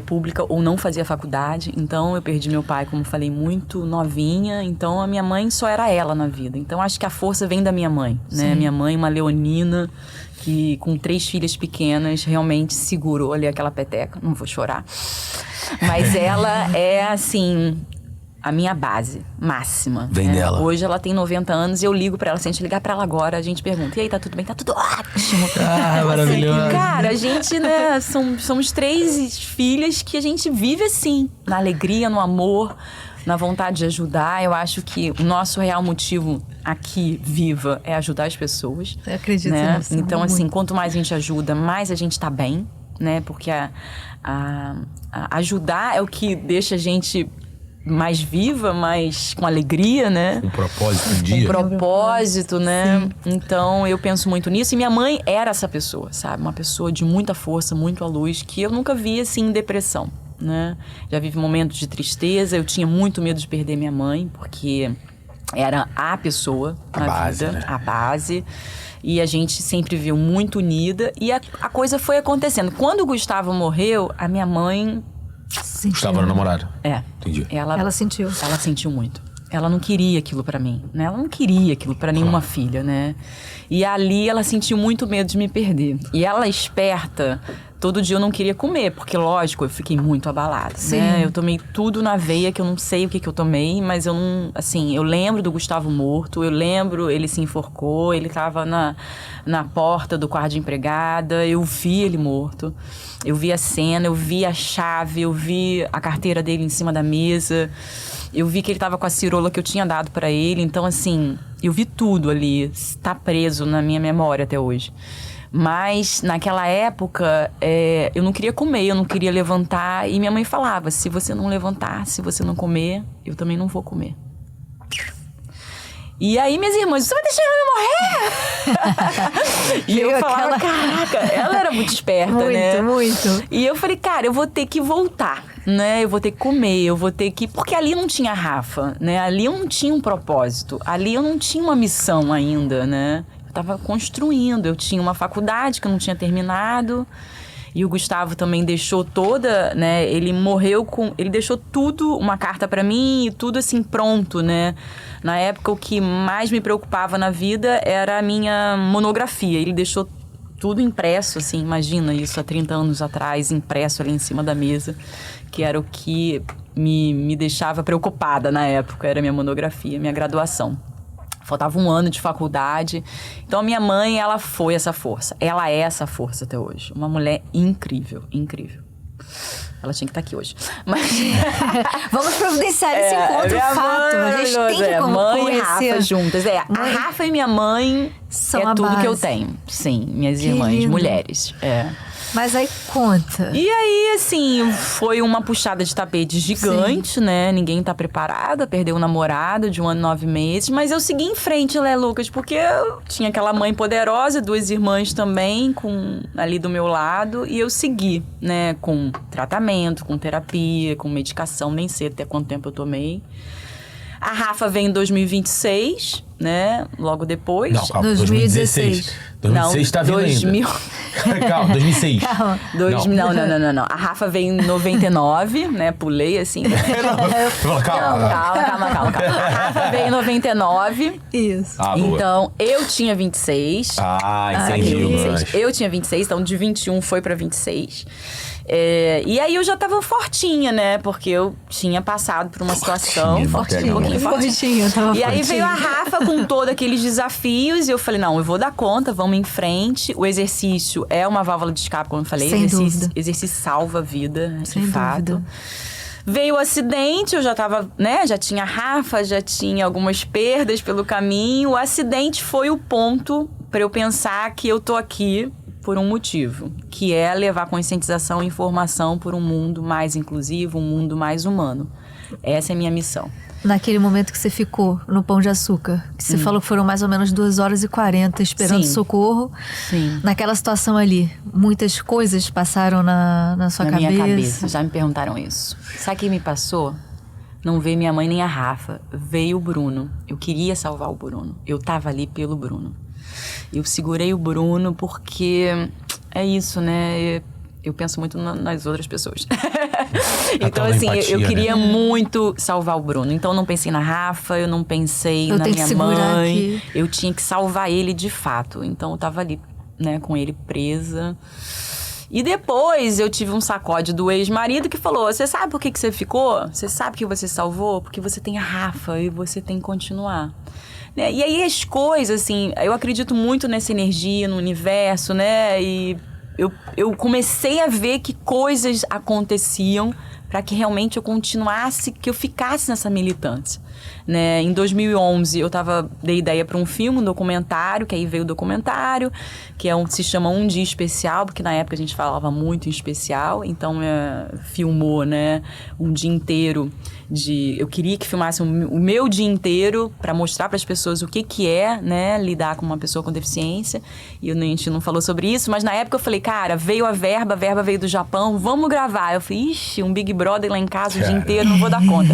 pública ou não fazia faculdade. Então eu perdi meu pai, como falei, muito novinha. Então a minha mãe só era ela na vida. Então acho que a força vem da minha mãe, né? Minha mãe, uma leonina, que com 3 filhas pequenas realmente segurou ali aquela peteca. Não vou chorar. Mas ela é assim... a minha base máxima. Vem dela. Hoje ela tem 90 anos e eu ligo pra ela. Se a gente ligar pra ela agora, a gente pergunta: e aí, tá tudo bem? Tá tudo ótimo. Maravilhoso. Cara, a gente, né, somos 3 filhas que a gente vive assim, na alegria, no amor, na vontade de ajudar. Eu acho que o nosso real motivo aqui, viva, é ajudar as pessoas. Eu acredito né? nisso. Então, assim, muito. quanto mais a gente ajuda, mais a gente tá bem, né? Porque ajudar é o que deixa a gente mais viva, mais com alegria, né? Com propósito um dia. Com propósito, né? Então, eu penso muito nisso. E minha mãe era essa pessoa, sabe? Uma pessoa de muita força, muito à luz, que eu nunca vi, assim, em depressão, né? Já vivi momentos de tristeza. Eu tinha muito medo de perder minha mãe, porque era a pessoa na vida, né? a base. E a gente sempre viu muito unida. E a coisa foi acontecendo. Quando o Gustavo morreu, a minha mãe... Estava no namorado. Entendi. Ela sentiu. Ela sentiu muito. Ela não queria aquilo pra mim, né? Ela não queria aquilo pra nenhuma filha, né? E ali ela sentiu muito medo de me perder. E ela, esperta, todo dia eu não queria comer, porque, lógico, eu fiquei muito abalada, né? Eu tomei tudo na veia, que eu não sei o que eu tomei, mas eu não... Assim, eu lembro do Gustavo morto, eu lembro, ele se enforcou, ele tava na porta do quarto de empregada, eu vi ele morto. Eu vi a cena, eu vi a chave, eu vi a carteira dele em cima da mesa. Eu vi que ele tava com a cirola que eu tinha dado pra ele. Então, assim, eu vi tudo ali. Está preso na minha memória até hoje. Mas, naquela época, eu não queria comer, eu não queria levantar. E minha mãe falava, se você não levantar, se você não comer, eu também não vou comer. E aí, minhas irmãs, você vai deixar eu morrer? E eu falava, caraca, ela era muito esperta, né? Muito. E eu falei, cara, eu vou ter que voltar, né? Eu vou ter que comer, eu vou ter que... Porque ali não tinha Rafa, né? Ali eu não tinha um propósito, ali eu não tinha uma missão ainda, né? Eu tava construindo, eu tinha uma faculdade que eu não tinha terminado... E o Gustavo também deixou toda, né? Ele morreu com... Ele deixou tudo, uma carta pra mim e tudo assim pronto, né? Na época, o que mais me preocupava na vida era a minha monografia. Ele deixou tudo impresso, assim, imagina isso há 30 anos atrás, impresso ali em cima da mesa, que era o que me deixava preocupada na época, era a minha monografia, minha graduação. Faltava 1 ano de faculdade. Então, a minha mãe, ela foi essa força. Ela é essa força até hoje. Uma mulher incrível, incrível. Ela tinha que estar aqui hoje. Mas... Vamos providenciar esse encontro, fato. A gente tem que mãe e Rafa conhecer. juntas. A Rafa e minha mãe São é a tudo base. que eu tenho. Sim, minhas Que irmãs, lindo. mulheres. Mas aí conta. E aí, assim, foi uma puxada de tapete gigante, né? Ninguém tá preparada, perdeu um namorado de 1 ano e 9 meses. Mas eu segui em frente, né, Lucas? Porque eu tinha aquela mãe poderosa, 2 irmãs também, ali do meu lado. E eu segui, né, com tratamento, com terapia, com medicação. Nem sei até quanto tempo eu tomei. A Rafa veio em 2026, né? Logo depois. Não, calma, 2016. 2016 tá vindo ainda. Calma, 2006. Calma. Não. A Rafa veio em 99, né? Pulei assim. Calma. Calma. A Rafa veio em 99. Isso. Boa. Então, eu tinha 26. Entendi. Eu tinha 26, então de 21 foi pra 26. E aí eu já tava fortinha, né? Porque eu tinha passado por uma situação... Fortinha. Tava E aí fortinha. veio a Rafa com todos aqueles desafios e eu falei, não, eu vou dar conta, vamos em frente. O exercício é uma válvula de escape, como eu falei. Sem dúvida. Exercício salva a vida, Sem de fato. dúvida. Veio o acidente, eu já tava, né? Já tinha Rafa, já tinha algumas perdas pelo caminho. O acidente foi o ponto para eu pensar que eu tô aqui por um motivo, que é levar conscientização e informação por um mundo mais inclusivo, um mundo mais humano. Essa é a minha missão. Naquele momento que você ficou no Pão de Açúcar, que você falou que foram mais ou menos 2h40 esperando Sim. socorro. Sim. Naquela situação ali, muitas coisas passaram na sua Na cabeça. minha cabeça, já me perguntaram isso. Sabe quem me passou? Não veio minha mãe nem a Rafa, veio o Bruno. Eu queria salvar o Bruno. Eu tava ali pelo Bruno. Eu segurei o Bruno porque é isso, né? Eu penso muito nas outras pessoas. Então, assim, empatia, eu queria né? muito salvar o Bruno. Então, eu não pensei na Rafa, eu não pensei Eu na tenho que minha segurar mãe. aqui. Eu tinha que salvar ele de fato. Então, eu tava ali, né, com ele presa. E depois eu tive um sacode do ex-marido que falou: você sabe por que você ficou? Você sabe que você salvou? Porque você tem a Rafa e você tem que continuar. Né? E aí as coisas, assim, eu acredito muito nessa energia, no universo, né? E eu comecei a ver que coisas aconteciam para que realmente eu continuasse, que eu ficasse nessa militância. Né? Em 2011, eu dei ideia para um filme, um documentário, que aí veio o documentário, que se chama Um Dia Especial, porque na época a gente falava muito em especial, então filmou, né, um dia inteiro eu queria que filmasse o meu dia inteiro para mostrar para as pessoas o que é, né, lidar com uma pessoa com deficiência. E a gente não falou sobre isso, mas na época eu falei, cara, veio a verba veio do Japão, vamos gravar. Eu falei, ixi, um Big Brother lá em casa o dia inteiro, não vou dar conta.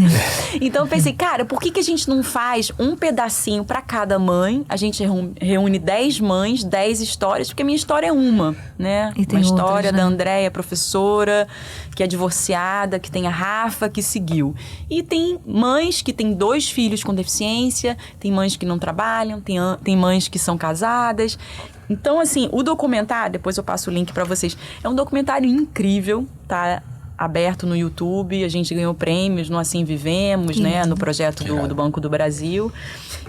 Então eu pensei, cara, por que a gente não faz um pedacinho para cada mãe? A gente reúne 10 mães, 10 histórias, porque a minha história é uma, né? E tem uma história outras, né? da Andréia, professora, que é divorciada, que tem a Rafa, que seguiu. E tem mães que têm 2 filhos com deficiência, tem mães que não trabalham, tem mães que são casadas. Então, assim, o documentário, depois eu passo o link para vocês, é um documentário incrível, tá? Aberto no YouTube, a gente ganhou prêmios no Assim Vivemos, né? No projeto do Banco do Brasil.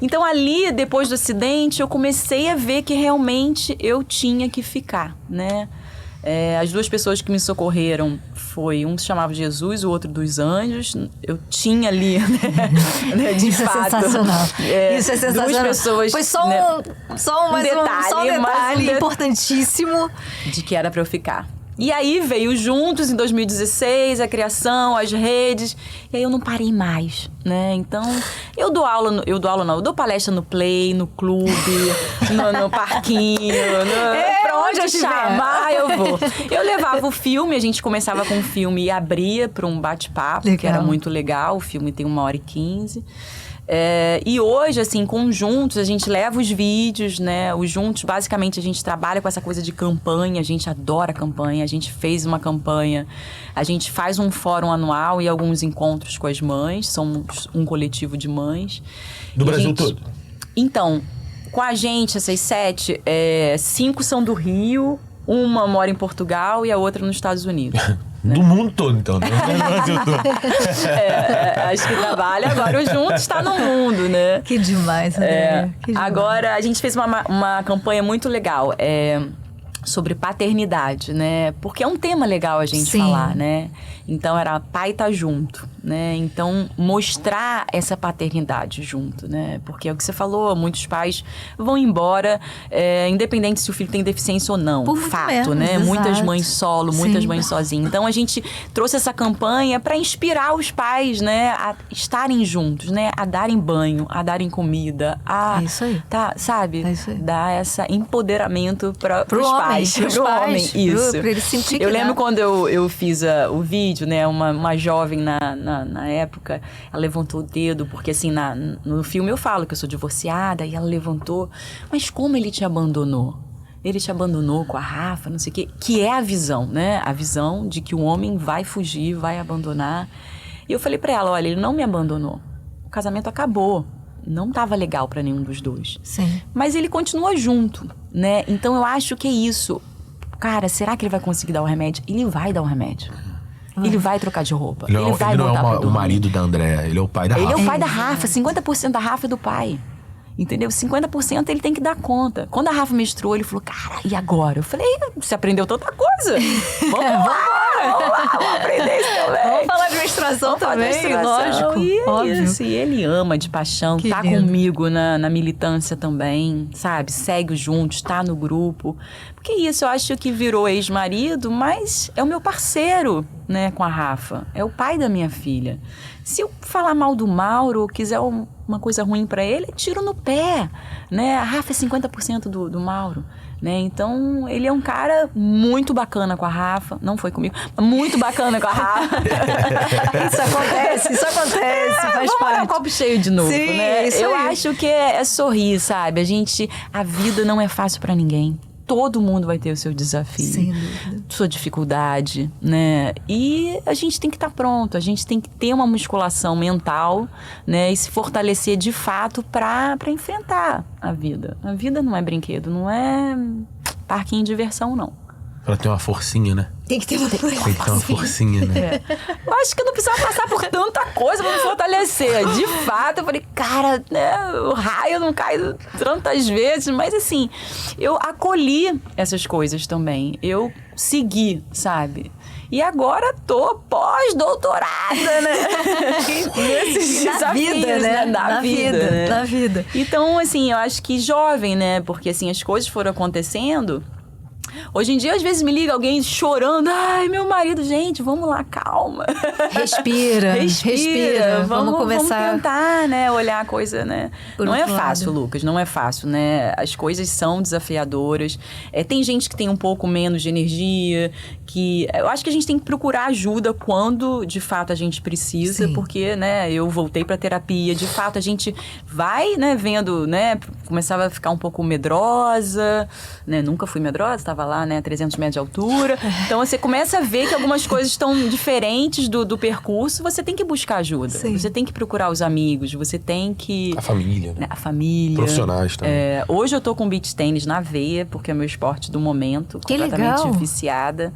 Então, ali, depois do acidente, eu comecei a ver que realmente eu tinha que ficar, né? As 2 pessoas que me socorreram um se chamava Jesus, o outro dos Anjos. Eu tinha ali, né, de Isso fato. É sensacional. Isso é sensacional. 2 pessoas... Foi só um detalhe importantíssimo. De que era pra eu ficar. E aí veio juntos em 2016, a criação, as redes, e aí eu não parei mais, né? Então, eu dou palestra no Play, no clube, no parquinho, pra onde eu chamar, eu vou. Eu levava o filme, a gente começava com o filme e abria para um bate-papo, que era muito legal, o filme tem 1h15. E hoje, assim, conjuntos, a gente leva os vídeos, né? Os juntos, basicamente, a gente trabalha com essa coisa de campanha, a gente adora campanha, a gente fez uma campanha, a gente faz um fórum anual e alguns encontros com as mães, somos um coletivo de mães. Do Brasil todo? Então, com a gente, essas 7, 5 são do Rio, uma mora em Portugal e a outra nos Estados Unidos. Do mundo todo, então. Do Brasil todo. Acho que trabalha agora o Juntos está no mundo, né? Que demais, André. Agora, a gente fez uma campanha muito legal. sobre paternidade, né? Porque é um tema legal a gente falar, né? Então, era pai tá junto, né? Então, mostrar essa paternidade junto, né? Porque é o que você falou, muitos pais vão embora, independente se o filho tem deficiência ou não. Por fato, menos, né? exato. Muitas mães solo, muitas mães sozinhas. Então, a gente trouxe essa campanha para inspirar os pais, né? A estarem juntos, né? A darem banho, a darem comida, a... É isso aí. Tá, sabe? É isso aí. Dar esse empoderamento para os pais. Pros Pro pais, homem, isso. pra ele sentir que eu lembro dá. quando eu fiz o vídeo, né? Uma jovem na época, ela levantou o dedo, porque assim, no filme eu falo que eu sou divorciada, e ela levantou. Mas como ele te abandonou? Ele te abandonou com a Rafa, não sei o quê. Que é a visão, né? A visão de que o homem vai fugir, vai abandonar. E eu falei pra ela, olha, ele não me abandonou. O casamento acabou. Não tava legal pra nenhum dos dois. Sim. Mas ele continua junto, né? Então eu acho que é isso. Cara, será que ele vai conseguir dar o remédio? Ele vai dar o remédio. Ele vai trocar de roupa. Ele vai ele não voltar pra é o dormir. marido da Andréa, ele é o pai da Rafa. Ele é o pai da Rafa. 50% da Rafa é do pai. Entendeu? 50% ele tem que dar conta. Quando a Rafa mestrou, ele falou, cara, e agora? Eu falei, você aprendeu tanta coisa. Vamos lá, vamos aprender isso também. Vamos falar de menstruação também, lógico. E é óbvio. isso, e ele ama de paixão, Que tá lindo. comigo na militância também, sabe? Segue juntos, tá no grupo. Porque isso, eu acho que virou ex-marido, mas é o meu parceiro, né, com a Rafa. É o pai da minha filha. Se eu falar mal do Mauro, ou quiser uma coisa ruim pra ele, é tiro no pé, né? A Rafa é 50% do Mauro, né? Então, ele é um cara muito bacana com a Rafa. Não foi comigo, mas muito bacana com a Rafa. Isso acontece, faz Vamos olhar o parte. copo cheio de novo, Sim, né? isso Eu aí. acho que é sorrir, sabe? A vida não é fácil pra ninguém. Todo mundo vai ter o seu desafio, Sem dúvida. sua dificuldade, né? E a gente tem que estar pronto, a gente tem que ter uma musculação mental, né? E se fortalecer de fato pra enfrentar a vida. A vida não é brinquedo, não é parquinho de diversão, não. Ela tem uma forcinha, né? Tem que ter uma Tem que ter uma forcinha, né? Eu acho que eu não precisava passar por tanta coisa pra me fortalecer. De fato, eu falei, cara, né, o raio não cai tantas vezes. Mas assim, eu acolhi essas coisas também. Eu segui, sabe? E agora tô pós-doutorada, né? Nesses Na desafios, vida, né? Na vida, né? Na vida. Então, assim, eu acho que jovem, né? Porque assim, as coisas foram acontecendo. Hoje em dia, às vezes, me liga alguém chorando. Ai, meu marido, gente, vamos lá, calma. Respira. Vamos começar. Vamos tentar, né, olhar a coisa, né? Por Não é outro fácil, lado. Lucas, não é fácil, né? As coisas são desafiadoras. Tem gente que tem um pouco menos de energia, que... Eu acho que a gente tem que procurar ajuda quando, de fato, a gente precisa, Sim. porque, né, eu voltei pra terapia. De fato, a gente vai, né, vendo, né, começava a ficar um pouco medrosa, né? Nunca fui medrosa, tava lá, né, 300 metros de altura. Então, você começa a ver que algumas coisas estão diferentes do percurso, você tem que buscar ajuda. Sim. Você tem que procurar os amigos, você tem que... A família, né? A família. Profissionais também. Hoje eu tô com beach tênis na veia, porque é meu esporte do momento. Que completamente legal. viciada.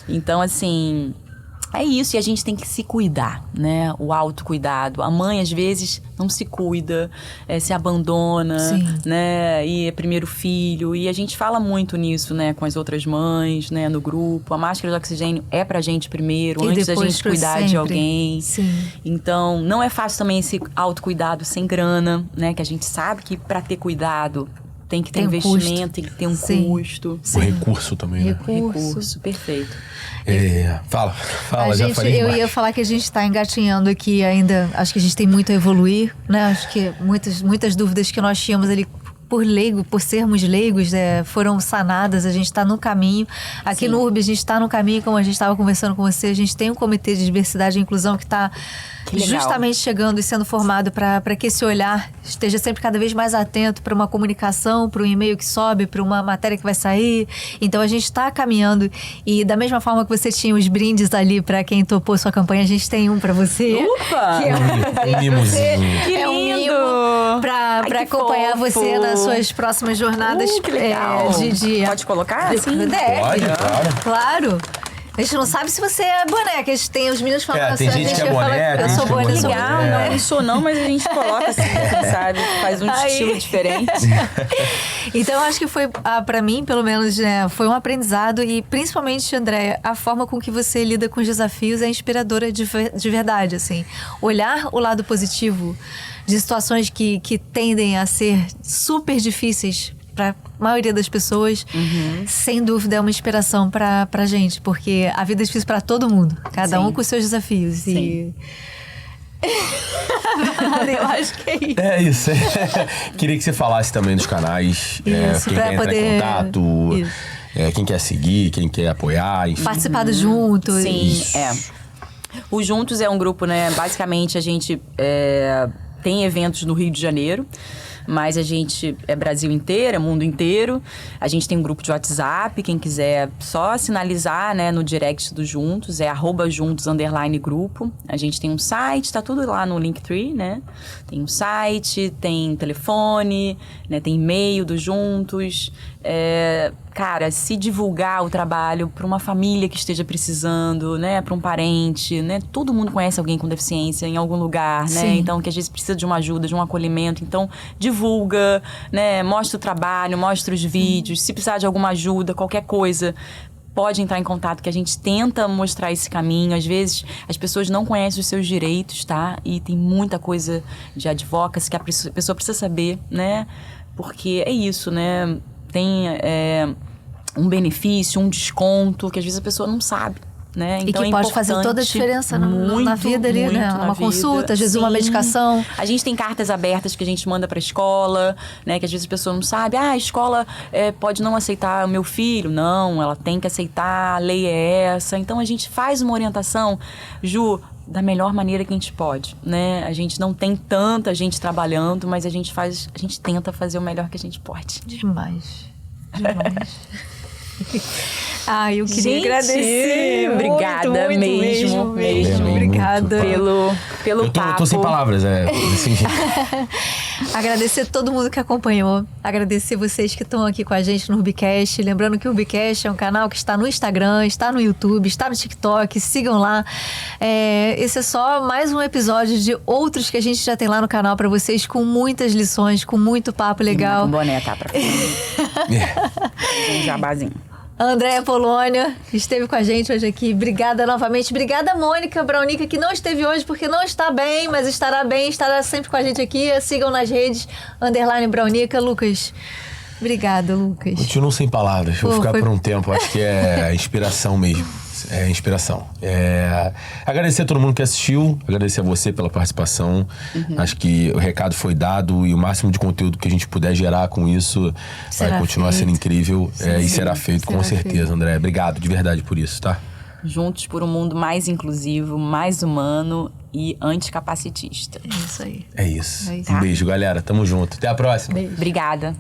Então, assim... É isso, e a gente tem que se cuidar, né? O autocuidado. A mãe, às vezes, não se cuida, se abandona, Sim. né? E é primeiro filho. E a gente fala muito nisso, né? Com as outras mães, né? No grupo. A máscara de oxigênio é pra gente primeiro, E antes da depois gente pra cuidar sempre. de alguém. Sim. Então, não é fácil também esse autocuidado sem grana, né? Que a gente sabe que pra ter cuidado tem que ter Tem um investimento, custo. tem que ter um Sim. custo. O recurso também, né? Recurso, perfeito. Fala, A já gente, falei eu demais. ia falar que a gente está engatinhando aqui ainda. Acho que a gente tem muito a evoluir, né? Acho que muitas dúvidas que nós tínhamos ali por sermos leigos, foram sanadas. A gente está no caminho. Aqui Sim. no URB a gente está no caminho, como a gente estava conversando com você. A gente tem um comitê de diversidade e inclusão que está Que legal. justamente chegando e sendo formado para que esse olhar esteja sempre cada vez mais atento para uma comunicação, para um e-mail que sobe, para uma matéria que vai sair. Então a gente está caminhando, e da mesma forma que você tinha os brindes ali para quem topou sua campanha, a gente tem um para você. Ufa! Que é Um mimozinho. Que é um lindo! mimo para Ai, que acompanhar fofo! você nas suas próximas jornadas. Que legal! de Pode colocar? Sim. Deve. Pode, claro. Claro. A gente não sabe se você é boneca. A gente tem os meninos falando assim. tem gente que é boneca, eu sou boneca. Legal, não sou não, mas a gente coloca assim, sabe? Faz um estilo diferente. Então, eu acho que foi, pra mim, pelo menos, né, foi um aprendizado. E, principalmente, Andréia, a forma com que você lida com os desafios é inspiradora de verdade, assim. Olhar o lado positivo de situações que tendem a ser super difíceis para a maioria das pessoas, sem dúvida é uma inspiração pra gente, porque a vida é difícil para todo mundo, cada um com os seus desafios. Sim. Eu acho que é isso. É isso. Queria que você falasse também dos canais, quem quer entrar em contato, quem quer seguir, quem quer apoiar, enfim. Participar do Juntos. Sim, Isso. O Juntos é um grupo, né? Basicamente, a gente tem eventos no Rio de Janeiro, mas a gente é Brasil inteiro, é mundo inteiro. A gente tem um grupo de WhatsApp, quem quiser só sinalizar, né, no direct do Juntos, é @juntos_grupo. A gente tem um site, tá tudo lá no Linktree, né? Tem um site, tem telefone, né, tem e-mail do Juntos. Cara, se divulgar o trabalho para uma família que esteja precisando, né, para um parente, né, todo mundo conhece alguém com deficiência em algum lugar, né, Sim. então que às vezes precisa de uma ajuda, de um acolhimento, então divulga, né, mostra o trabalho, mostra os vídeos, se precisar de alguma ajuda, qualquer coisa, pode entrar em contato, que a gente tenta mostrar esse caminho. Às vezes as pessoas não conhecem os seus direitos, tá, e tem muita coisa de advocacy que a pessoa precisa saber, né, porque é isso, né, tem um benefício, um desconto, que às vezes a pessoa não sabe, né? Então e que pode fazer toda a diferença na vida ali, né? Uma consulta, às vezes uma medicação. A gente tem cartas abertas que a gente manda para a escola, né? Que às vezes a pessoa não sabe. A escola pode não aceitar o meu filho. Não, ela tem que aceitar, a lei é essa. Então a gente faz uma orientação, Ju, da melhor maneira que a gente pode, né? A gente não tem tanta gente trabalhando, mas a gente tenta fazer o melhor que a gente pode. Demais. Eu queria Gente, agradecer. Obrigada muito mesmo. Obrigada. Pelo papo. Eu tô sem palavras, assim. Agradecer todo mundo que acompanhou. Agradecer vocês que estão aqui com a gente no Rubicast. Lembrando que o Rubicast é um canal que está no Instagram, está no YouTube, está no TikTok. Sigam lá. Esse é só mais um episódio de outros que a gente já tem lá no canal para vocês, com muitas lições, com muito papo legal. Com boné, tá? Pra um jabazinho. Andréia Polônia esteve com a gente hoje aqui. Obrigada novamente. Obrigada, Mônica Braunica, que não esteve hoje porque não está bem, mas estará bem, estará sempre com a gente aqui. Sigam nas redes, _Braunica. Lucas, obrigada, Lucas. Continuo sem palavras. Vou ficar por um tempo. Acho que é inspiração mesmo. É inspiração. Agradecer a todo mundo que assistiu. Agradecer a você pela participação. Acho que o recado foi dado e o máximo de conteúdo que a gente puder gerar com isso vai continuar sendo incrível. E será feito, com certeza, André. Obrigado de verdade por isso, tá? Juntos por um mundo mais inclusivo, mais humano e anticapacitista. É isso aí. É isso. É isso. Um beijo, galera. Tamo junto. Até a próxima. Obrigada.